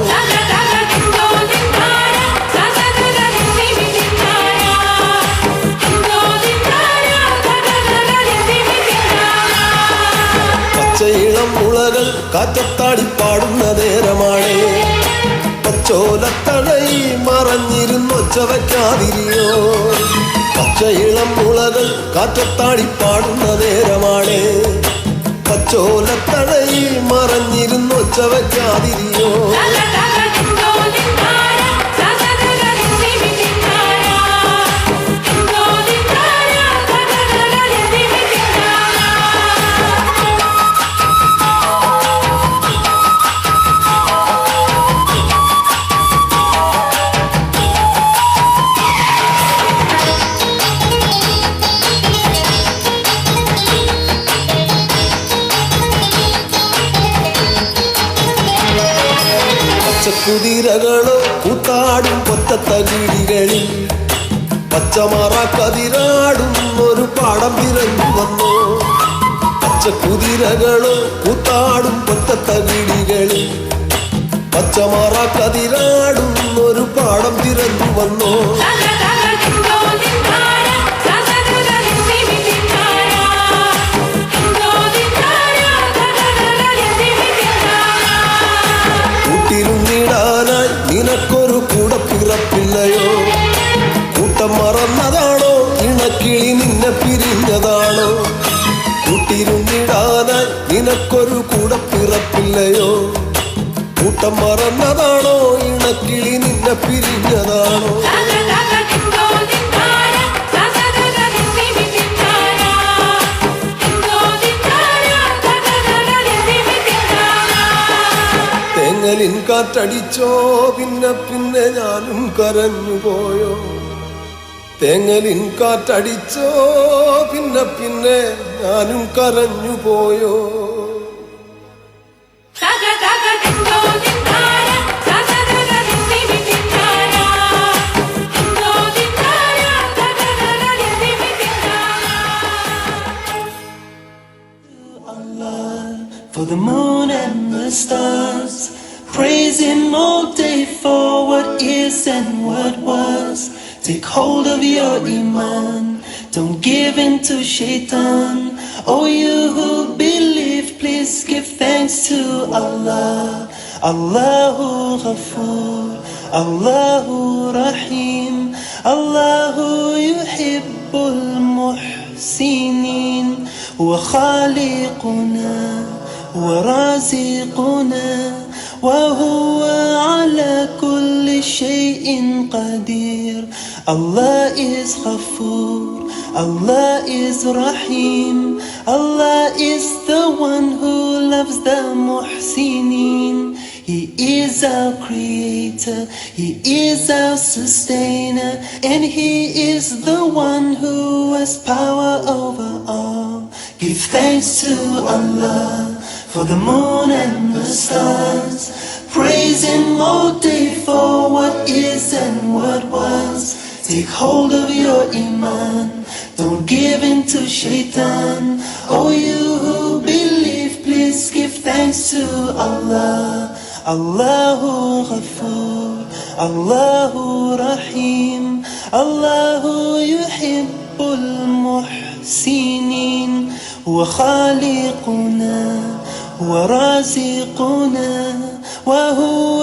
പച്ചയിളം മുളകൾ കാറ്റത്താടിപ്പാടുന്ന നേരമാണ് പച്ചോലത്തടയിൽ മറഞ്ഞിരുന്നൊച്ച വയ്ക്കാതിരിയോ പച്ചയിളം മുളകൾ കാറ്റത്താടിപ്പാടുന്ന നേരമാണ് പച്ചോലത്തടയിൽ മറഞ്ഞിരുന്നൊച്ച വയ്ക്കാതിരിയോ കുതിരകളോ കൂത്താടും പൊറ്റത്തകിടികളിൽ പച്ചമറ കതിരാടും ഒരു പാടം തിരഞ്ഞു വന്നു പച്ചക്കുതിരകളോ കൂത്താടും പൊറ്റത്തകിടികളിൽ പച്ചമറ കതിരാടും ഒരു പാടം തിരഞ്ഞു വന്നു കൂട്ടിരുന്നിടാനായി നിനക്കൊരു കൂടപ്പിറപ്പില്ലയോ കൂട്ടം മറന്നതാണോ ഇണക്കിളി നിന്നെ പിരിഞ്ഞതാണോ കൂട്ടിരുന്നിടാനായി നിനക്കൊരു കൂടപ്പിറപ്പില്ലയോ കൂട്ടം മറന്നതാണോ ഇണക്കിളി നിന്നെ പിരിഞ്ഞതാണോ തേങ്ങലിൻ കാറ്റടിച്ചോ പിന്നെ പിന്നെ ഞാനും കരഞ്ഞുപോയോ തേങ്ങലിൻ കാറ്റടിച്ചോ പിന്നെ പിന്നെ ഞാനും കരഞ്ഞുപോയോ For the moon and the stars, praise Him all day for what is and what was. Take hold of your iman, don't give in to shaitan. Oh, you who believe, please give thanks to Allah. Allahu Ghafoor, Allahu Rahim, Allahu yuhibbul muhsinin. Wa khaliquna ورازقنا وهو على كل شيء قدير. Allah is Ghafoor, Allah is Rahim, Allah is the one who loves the Muhsinin. He is our creator, He is our sustainer, and He is the one who has power over all. Give thanks to Allah for the moon and the stars, praise Him all day for what is and what was. Take hold of your iman, don't give in to shaitan. Oh, you who believe, please give thanks to Allah. Allahu Ghafoor, Allahu Rahim, Allahu yuhibbul muhsinin. Wa khaliquna ورازقنا وهو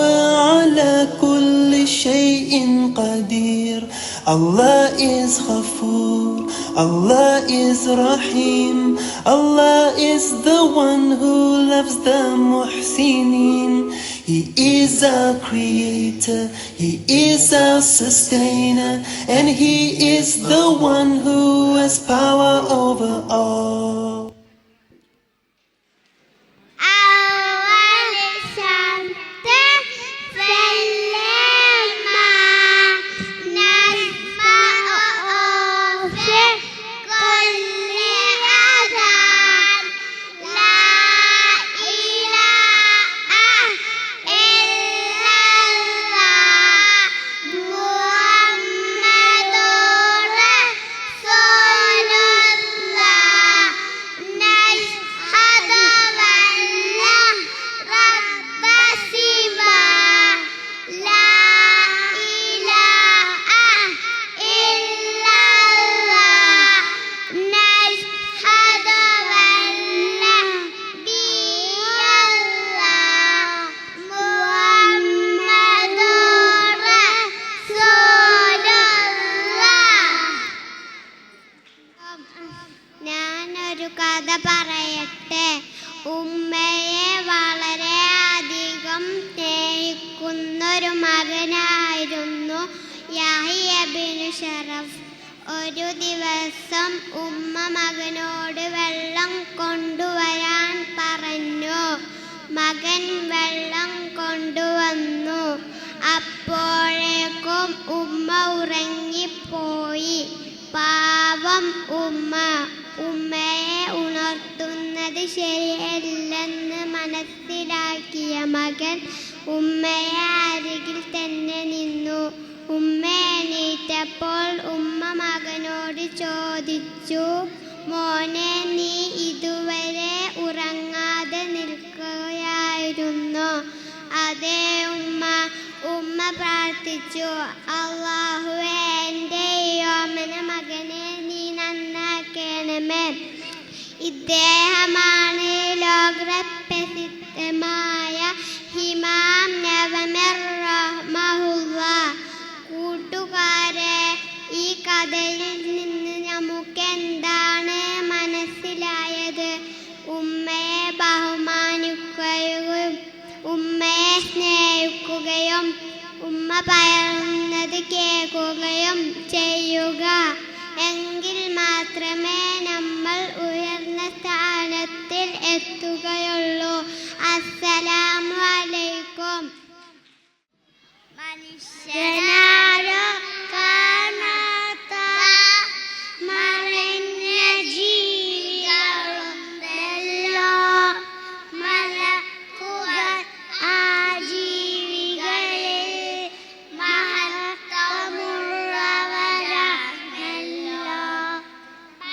على كل شيء قدير. Allah is Ghafoor, Allah is Rahim, Allah is the one who loves the Muhsinin. He is our creator, He is our sustainer, and He is the one who has power over all. كل أذان لا إله പറയട്ടെ. ഉമ്മയെ വളരെയധികം സ്നേഹിക്കുന്നൊരു മകനായിരുന്നു Yahya bin Sharaf. ഒരു ദിവസം ഉമ്മ മകനോട് വെള്ളം കൊണ്ടുവരാൻ പറഞ്ഞു. മകൻ വെള്ളം കൊണ്ടുവന്നു. അപ്പോഴേക്കും ഉമ്മ ഉറങ്ങിപ്പോയി. പാവം ഉമ്മ. ഉമ്മയെ ഉണർത്തുന്നത് ശരിയല്ലെന്ന് മനസ്സിലാക്കിയ മകൻ ഉമ്മയെ അരികിൽ തന്നെ നിന്നു. ഉമ്മ എണീറ്റപ്പോൾ ഉമ്മ മകനോട് ചോദിച്ചു, മോനെ, നീ ഇതുവരെ ഉറങ്ങാതെ നിൽക്കുകയായിരുന്നോ? അതേ ഉമ്മ. ഉമ്മ പ്രാർത്ഥിച്ചു, അല്ലാഹുവേ, എൻ്റെ ഈ ഓമന മകനെ നീ നന്നാക്കണമേ. ഇദ്ദേഹമാണ് ലോകപ്രസിദ്ധമായ ഇമാം നവവി റഹ്മഹുല്ലാഹ്. കൂട്ടുകാരെ, ഈ കഥയിൽ നിന്ന് നമുക്ക് എന്താണ് മനസ്സിലായത്? ഉമ്മയെ ബഹുമാനിക്കുകയും ഉമ്മയെ സ്നേഹിക്കുകയും ഉമ്മ പറയുന്നത് കേൾക്കുകയും ചെയ്യുക. എങ്കിൽ മാത്രമേ നമ്മൾ ഉയർന്ന സ്ഥാനത്തിൽ എത്തുകയുള്ളൂ. അസ്സലാമു അലൈക്കും. മനുഷ്യനാരോ കാണാത്ത മറഞ്ഞ ജീവികളുണ്ടല്ലോ. മലക്കുകൾ ആ ജീവികളിൽ മഹത്വമുള്ളവരാണല്ലോ.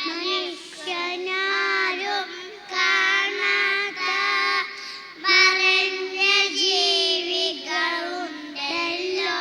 മനുഷ്യനാരും കാണാത്ത മറഞ്ഞ ജീവികളുണ്ടല്ലോ.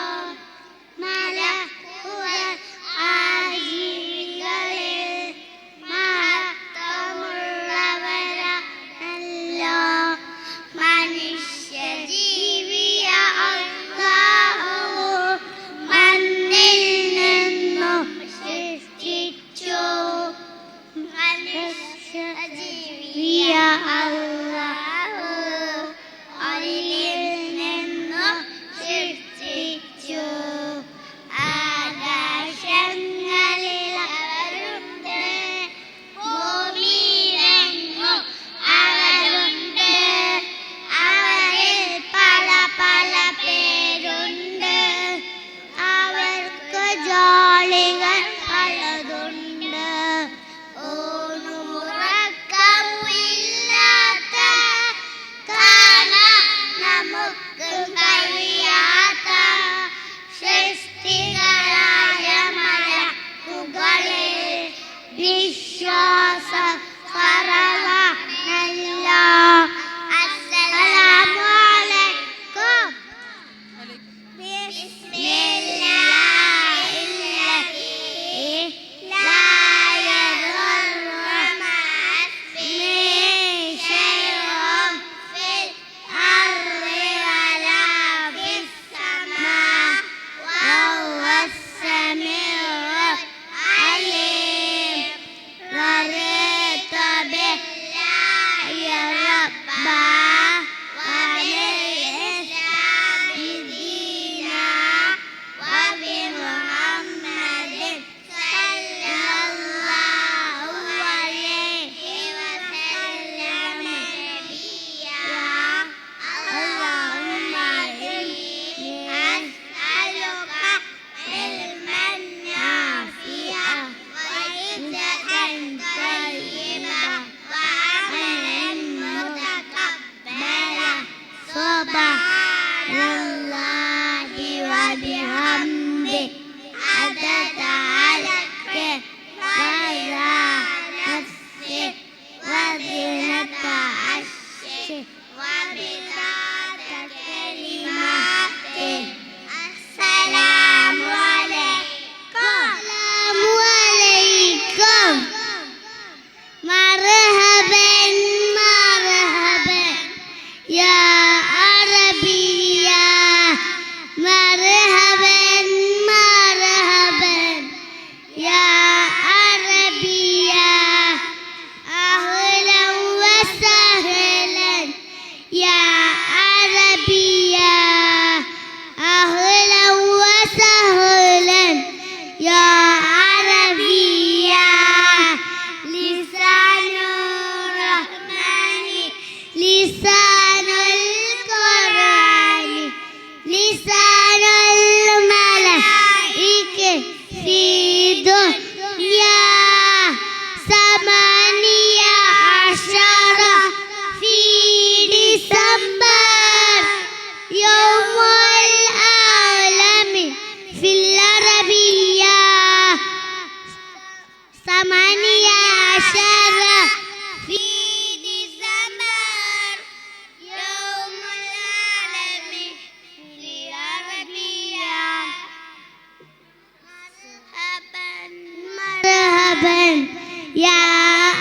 يا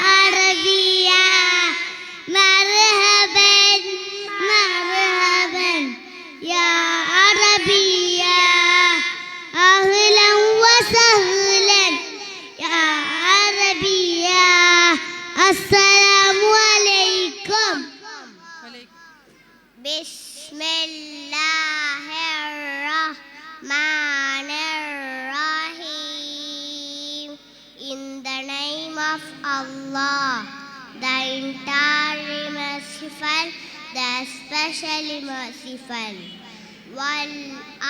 عربية مرحبا مرحبا يا عربية أهلا وسهلا يا عربية السلام عليكم بسم الله الرحمن الرحيم. In the name of Allah, the entirely merciful, the especially merciful. Wal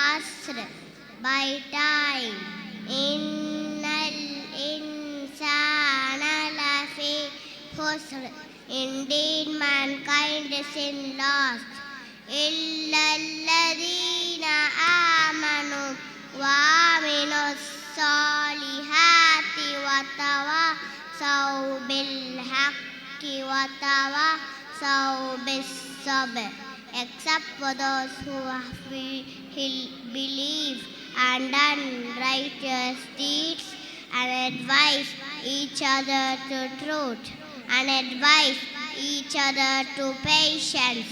asr, by time. Innal insana lafi khusr, indeed mankind is in loss. Illa alladhina amanu wa aminus salihati wa tawasaw bil haqqi wa tawasaw bis sabr. Except for those who have believed and done righteous deeds and advise each other to truth and advise each other to patience.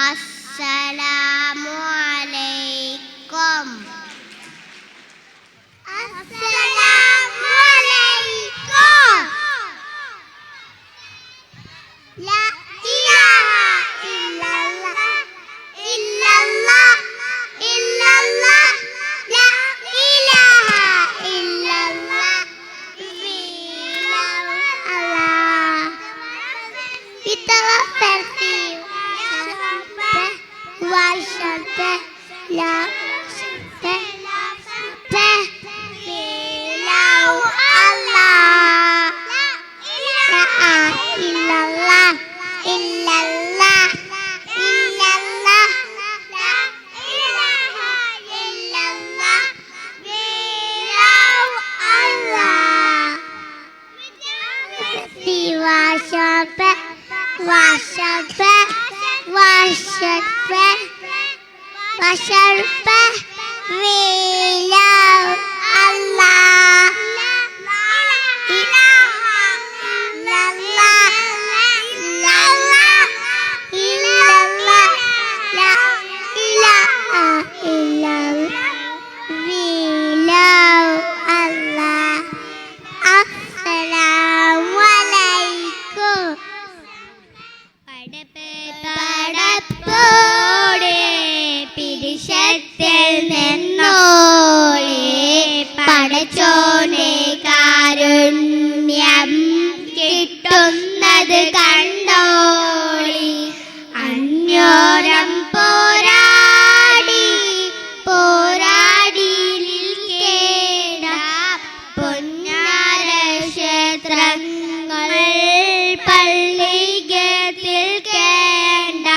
Assalamu alaikum. Assalamu alaikum. La ilaha illallah illallah illallah la ilaha illallah Allah. Kita versi wasante la te bilau Allah la illallah illallah illallah la ilaha illallah bilau Allah. Wasante wasante wasante wasante bilau Allah ilaha illallah illallah illallah la ilaha illallah bilau Allah. Assalamu alaikum. പടപ്പോടെ പിരിശത്തിൽ നിന്നോളെ പടച്ചോനെ കാരുണ്യം കിട്ടുന്നത് കണ്ടോളി അന്യോരം പോരാടി പോരാടി നിൽക്കേണ്ട പൊന്നാര ക്ഷേത്രങ്ങൾ പള്ളികത്തിൽ കേണ്ട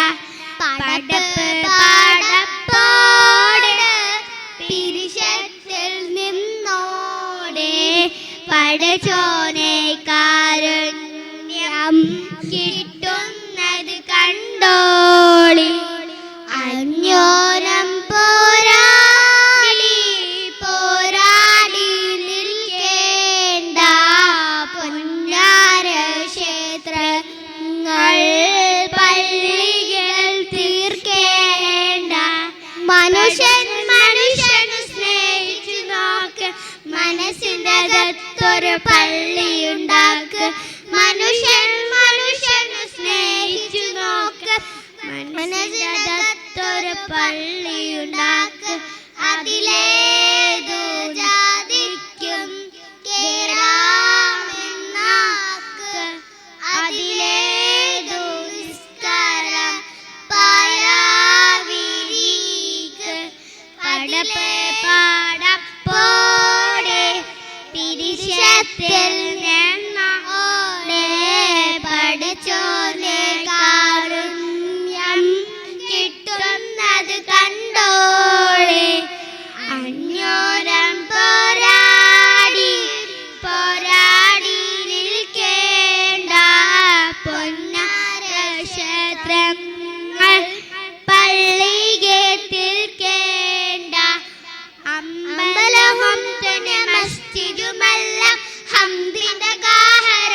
പടപ്പോടെ പിരിശത്തിൽ നിന്നോടെ പടച്ചോനെ കാരുണ്യം കിട്ടുന്നത് കണ്ടോളി അന്യോനം പോരാടി പോരാടി നിൽക്കേണ്ട പൊന്നാര ക്ഷേത്രങ്ങൾ പള്ളികൾ തീർക്കേണ്ട മനുഷ്യൻ മനുഷ്യന് സ്നേഹിച്ചു നോക്ക് മനസ്സിൻ്റെ അകത്തൊരു പള്ളിയുണ്ടാക്ക് മനുഷ്യൻ മനുഷ്യന് സ്നേഹിച്ചു നോക്ക് മനസ്സിൻ്റെ അകത്തൊരു പള്ളിയുണ്ടാക്ക് അതിലേതു ജാതിക്കും കേറാമെന്നാക്ക് അതിലേതു നിസ്കാരം പാരാവിരിക്ക് പടപ്പോടെ പിരിശത്തിൽ നിന്നോടെ പടച്ചോനെ കാരുണ്യം കിട്ടുന്നത് കണ്ടോളെ അന്യോരം പോരാടി പോരാടി നിൽക്കേണ്ട പൊന്നാര ക്ഷേത്രങ്ങൾ പള്ളികെ തീർക്കേണ്ട അമ്പലവും തന്നെ മസ്ജിദുമെല്ലാം ഹംദിന്റെ ഗാഹര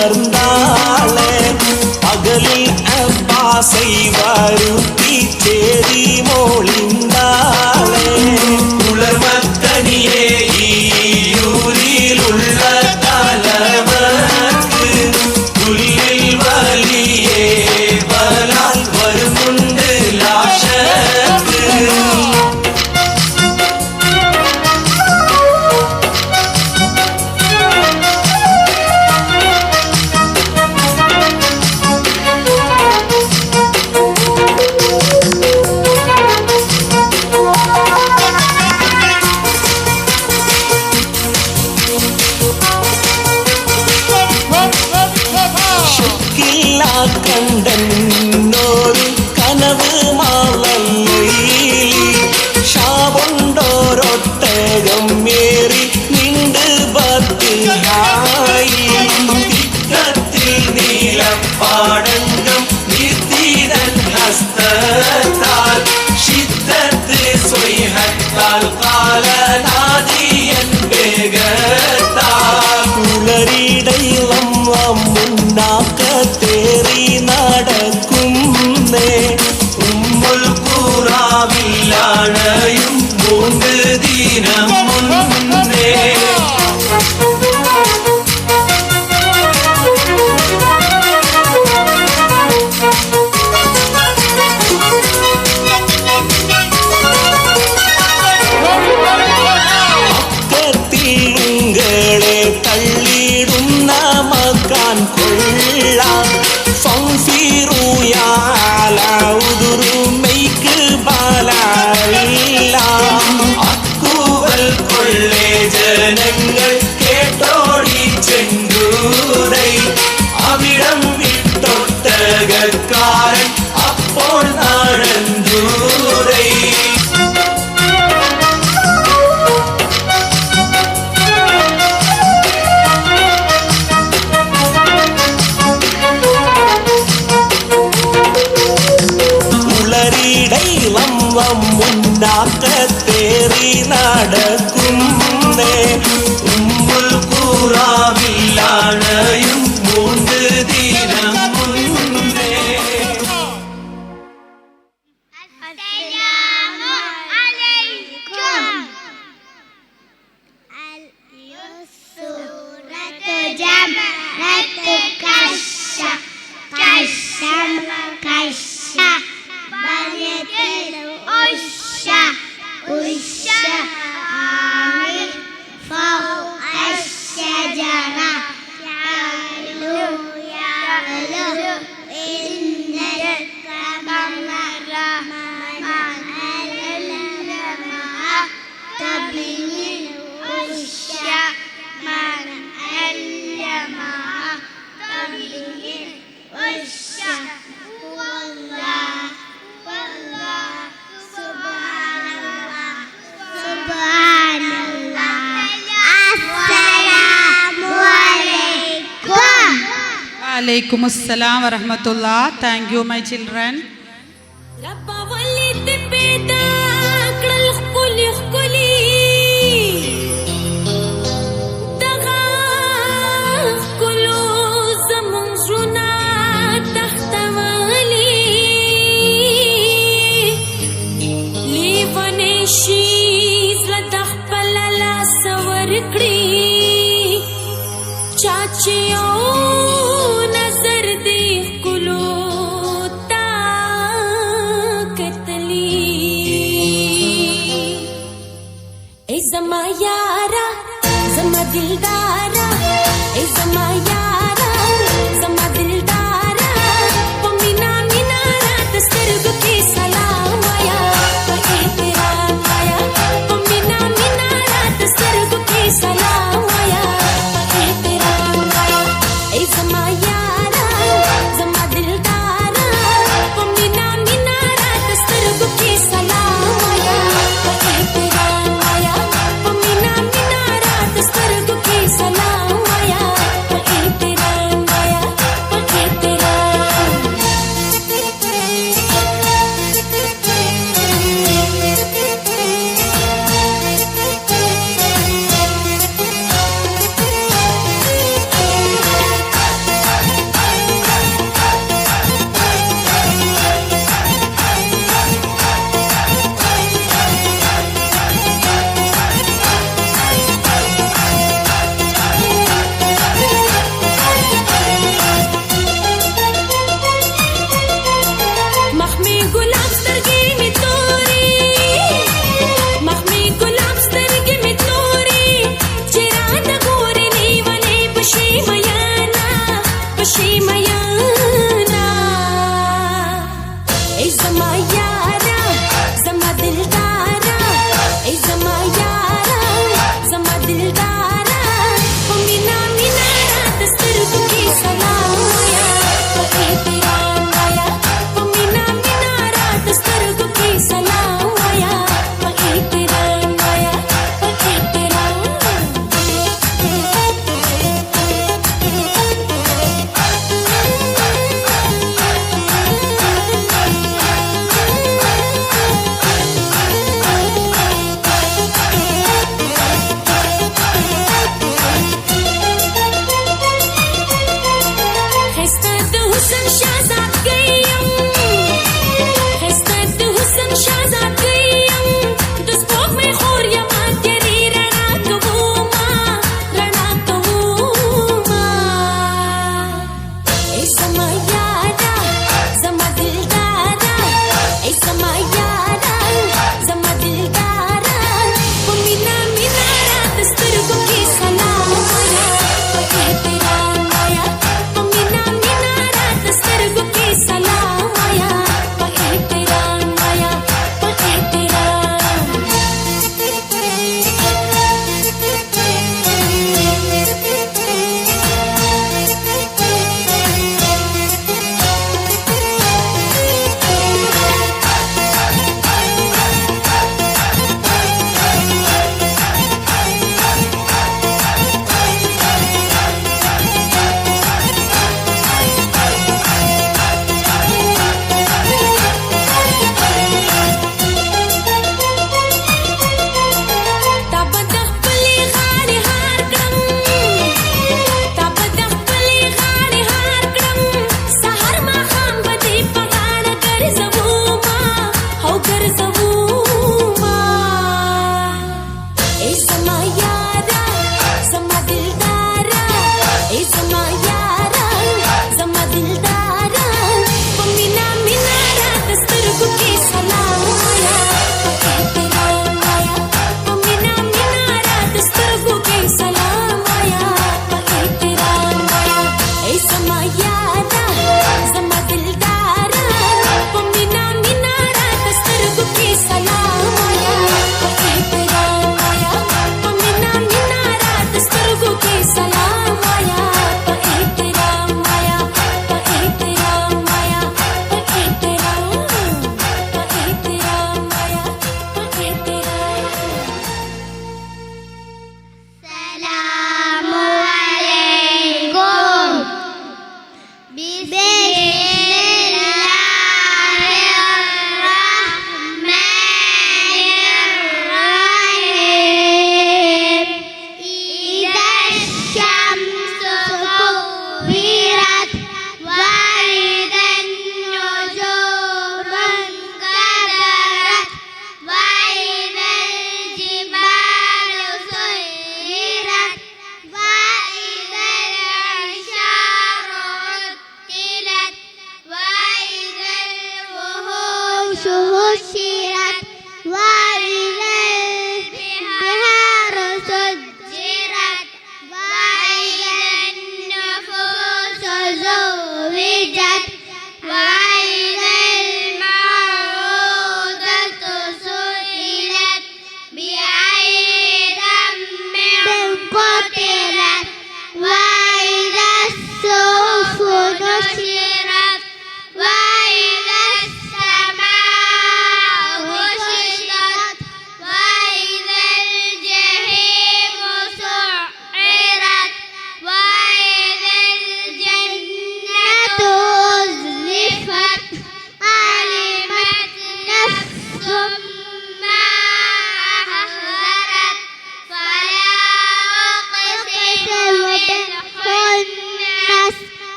കണ്ടങ്കുണർന്നാളെ പകലിൽ അബ്ബാസൈ വരുത്തി ചേരി മോളിന്താളെ ഉളർമത്തനിയെ ഈയൂരിലുള്ള തലവർക്ക് ഉള്ളിൽ വലിയേ ബലാൽ വരുന്നുണ്ട് ലാശക്ക് കണ്ടോരു കനവ് മാളയിൽ ഷാബുണ്ടോരൊട്ടകം മേറി നിണ്ട് ബദ്ഹായി തിക്കത്തിൽ നീലപ്പാടങ്കം നിർത്തിരൻ ഹസ്തത്താൽ ശിദ്ധത്ത് സ്വൈഹത്താൽ കാലനാദിയൻ വേഗത്താൽ കുളരിടയിളം മുന്നാക്കത്തേറി നടക്കുന്നേ ഉമ്മുൽ ഖുറാവിലാണയും 3 ദിനം മുന്നേ അക്കത്തിലുങ്ങളെ തള്ളിടുന്ന മക്കാൻ കൊള്ളാം അക്കുവൽ കൊള്ളേ ജനങ്ങൾ കേട്ടോടി ചെണ്ടൂരൈ അവിടം വിട്ടൊട്ടകക്കാരൻ അപ്പോൾ നടന്തൂരൈ മുന്നാക്കത്തേറി നടക്കുന്നേ ഉമ്മുൽ ഖുറാവിലാണയും 3 ദിനം മുന്നേ അസ്സലാമു അലൈക്കും സൂറത്തു ജംഅത്ത് കശ്ശ കശ്ശം കശ്ശ ബനിയത്തിൽ ഉശ്ശ ഉശ്ശ Aamir ഫൗഖ الشجرة يعلو إنك ممر العلماء تبني الشا من العلماء تبني الشا والله والله سبحان الله سبحان الله السلام عليكم. Alaikum assalam wa rahmatullah. Thank you, my children. चाचियों नजर दे कुलो ताकतली زما یارا زما دلدارا ای زما یارا زما دلدارا پمینا مینا رات سترګو کې سلام وایا په احترام وایا پمینا مینا رات سترګو کې سلام وایا په احترام وایا ای زما یارا زما دلدارا پمینا مینا رات سترګو کې سلام وایا په احترام وایا پمینا مینا رات سترګو کې سلام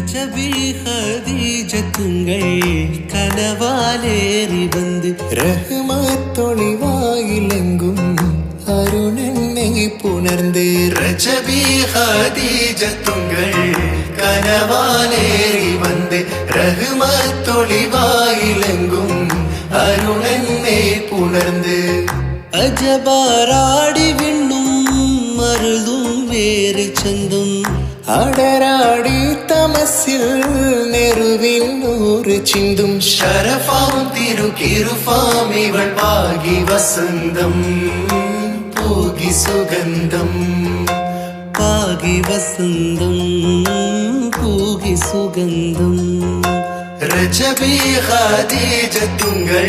രജബി ഖദീജത്തുങ്ങൾ കനവാലേറി വന്ന് റഹ്മത്തൊളിവായിലെങ്കും അരുണനെ പുണർന്ന് രജബി ഖദീജത്തുങ്ങൾ കനവാലേറി വന്ന് റഹ്മത്തൊളിവായിലെങ്കും അരുണനെ പുണർന്ന് അജബാറാടി വിണ്ണും മരുതും വേറെ ചന്തും അടരാടി തമസിൽ നെറുവിൽ നൂറ് ചിന്തും ശരഫാം തിരുകിരുഫാം ഇവൾ പാകി വസന്തം പൂകി സുഗന്ധം പാകി വസന്തം പൂകി സുഗന്ധം രജബി ഖദീജത്തുങ്ങൾ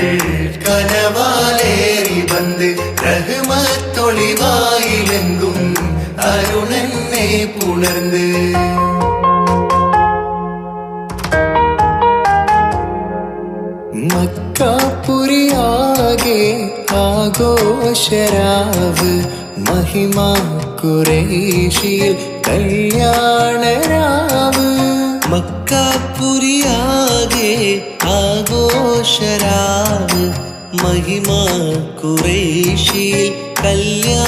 കനവാലേറി വന്ന് റഹ്മത്തൊളിവായിലെങ്കും അരുണനെ പുണർന്ന് മക്കാപുരിയാകെ ആഘോഷരാവ് മഹിമ ഖുറൈശിയിൽ കല്യാണരാവ് മക്കാപുരിയാകെ ആഘോഷരാവ് മഹിമ ഖുറൈശിയിൽ കല്യാണരാവ്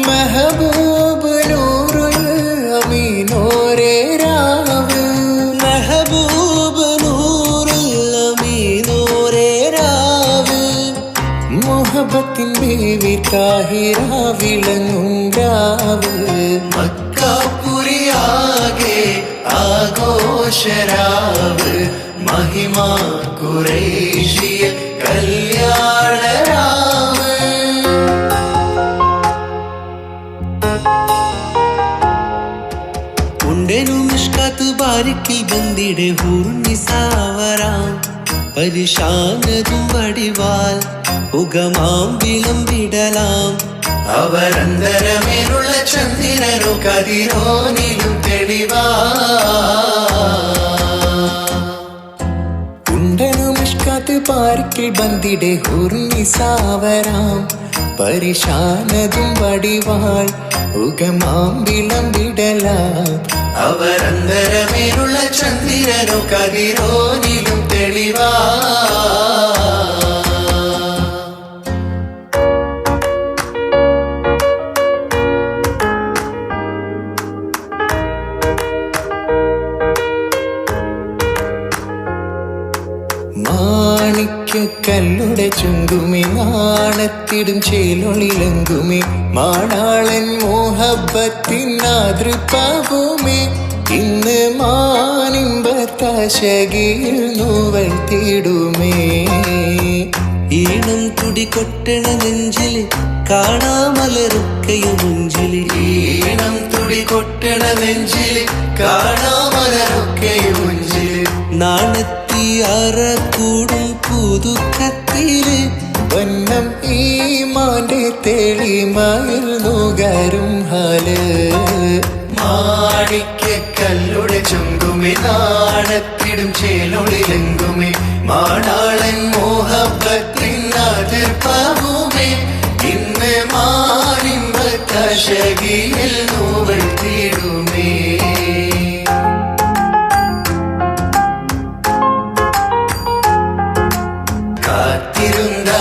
മെഹബൂബ് നൂറുൽ അമീനോരേ രാവ് മെഹബൂബ് നൂറുൽ അമീനോരേ രാവ് മുഹബത്തിൻ ബീവി താഹിറ വിളങ്ങും രാവ് മക്കാപുരിയാകെ ആഘോഷരാവ് മഹിമ ഖുറൈശിയിൽ കല്യാണരാവ് ഉണ്ടേനു മിഷ്കാത്ത് ബാരിക്കിൽ ബന്ദിടെ ഹൂർനിസാവരാം പരിശാനതും വടിവാൽ ഉഗമാം വിളമ്പിടലാം അവരന്തരമേലുള്ള ചന്ദ്രനു കതിരോനിലും തെളിവാ ഉണ്ടനു മിഷ്കാത്ത് പാർക്കിൽ ബന്ദിടെ ഹൂർനിസാവരാം പരിശാനതും വടിവാൾ ഉഗമാം വിളമ്പിടലാം അവരന്തരമേലുള്ള ചന്ദ്രനു കതിരോനിലും തെളിവാ മാണിക്യക്കല്ലുടെ ചുങ്കുമേ നാണത്തിടും ചേലൊളിലെങ്കുമേ മാണാളൻ മോഹബത്തിൻ ആതൃപ്പാവുമേ ഇന്ന് മാനിമ്പത്താശകിയിൽ നൂവൽ തീടുമേ ഈണം തുടി കൊട്ടണ നെഞ്ചിൽ കാണാമലരൊക്കെയും മുഞ്ചിൽ ഈണം തുടി കൊട്ടണ നെഞ്ചിൽ കാണാമലരൊക്കെയും മുഞ്ചിൽ നാണത്തി അറക്കൂടും പുതുക്കത്തില് വന്നം ഈമാന്റെ തെളിമയിൽ നുകരും ഹാല് മാണിക്യക്കല്ലുടെ ചുങ്കുമേ നാണത്തിടും ചേലൊളിലെങ്കുമേ മാണാളൻ മോഹബത്തിൻ അതിർപ്പാവുമേ ഇന്ന് മാനിമ്പത്തശകിയിൽ നൂവൽ തീടുമേ കാത്തിരുന്ന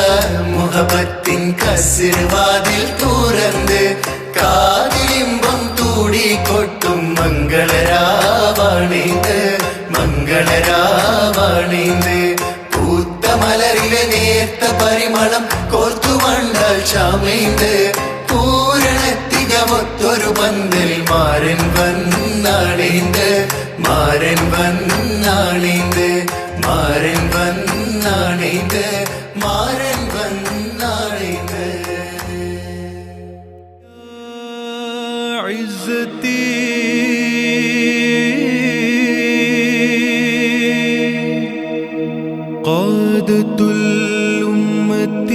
മുഹബത്തിൻ കസിർവാതിൽ തുറന്ന് കാതിലിമ്പം തൂടിക്കൊട്ടും മംഗളരാവണിന്ന് മംഗളരാവണിന്ന് പൂത്ത മലരിലെ നേർത്ത പരിമളം കോർത്തു മണ്ടാൽ ചാമൈந்து പൂരണത്തികമൊത്തൊരു പന്തൽ മാരൻ വന്നാണീന്ത് മാരൻ വന്നാണീന്ത് മാരൻ വന്നാണീന്ത് മാരൻ വന്നാണീന്ത് عزتي قادة الأمة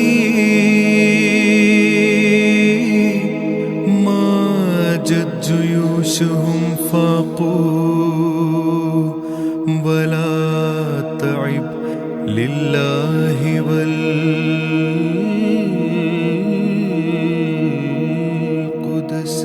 ماجت جيوشهم فاقوا ولا تعب لله والقدس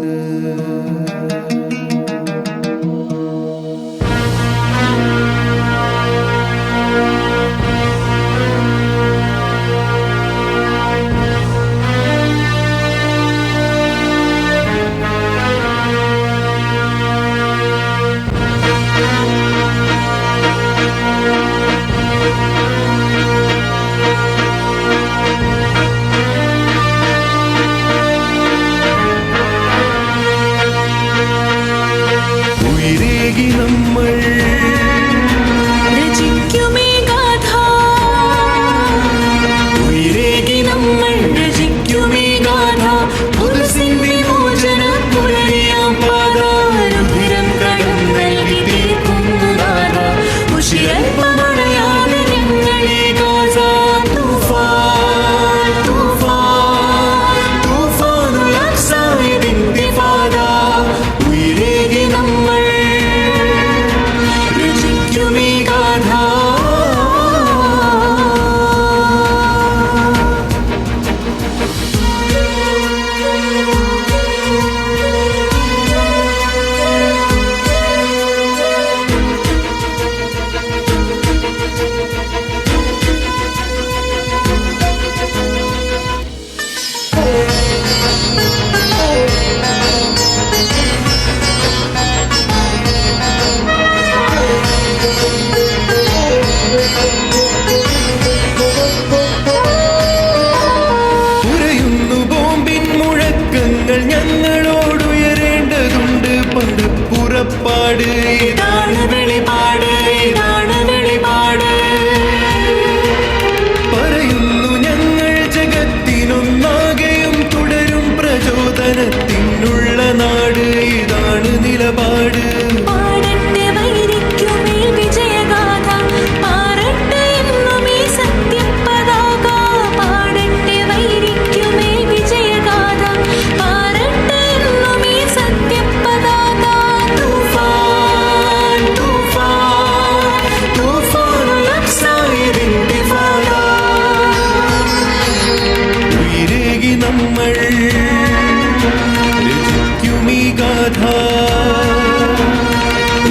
രചിക്കുമീ ഗാഥ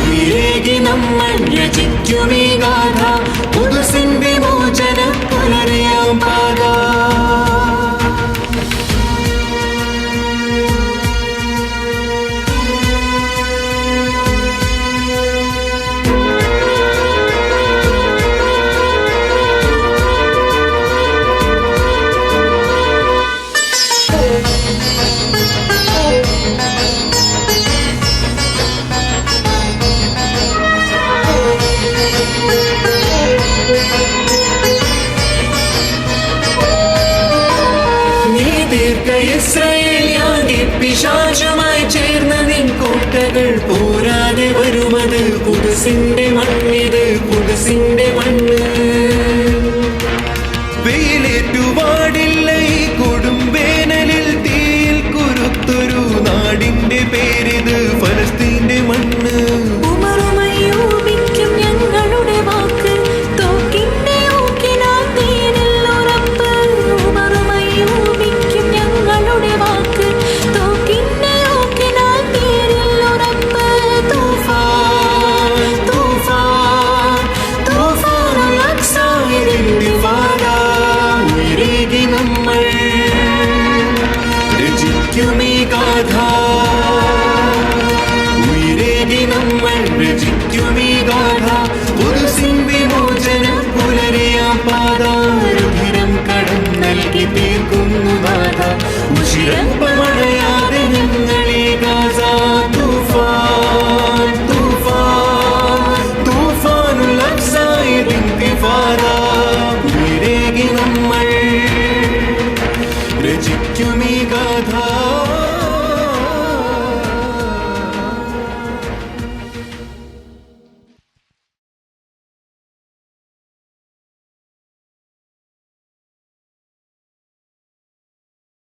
ഉയരേകി നമ്മൾ രചിക്കുമീ ഗാഥ പുതുസിൻ വിമോചന പുലരിയാം പാത ഇസ്രായേൽ യാഗി പിശാചും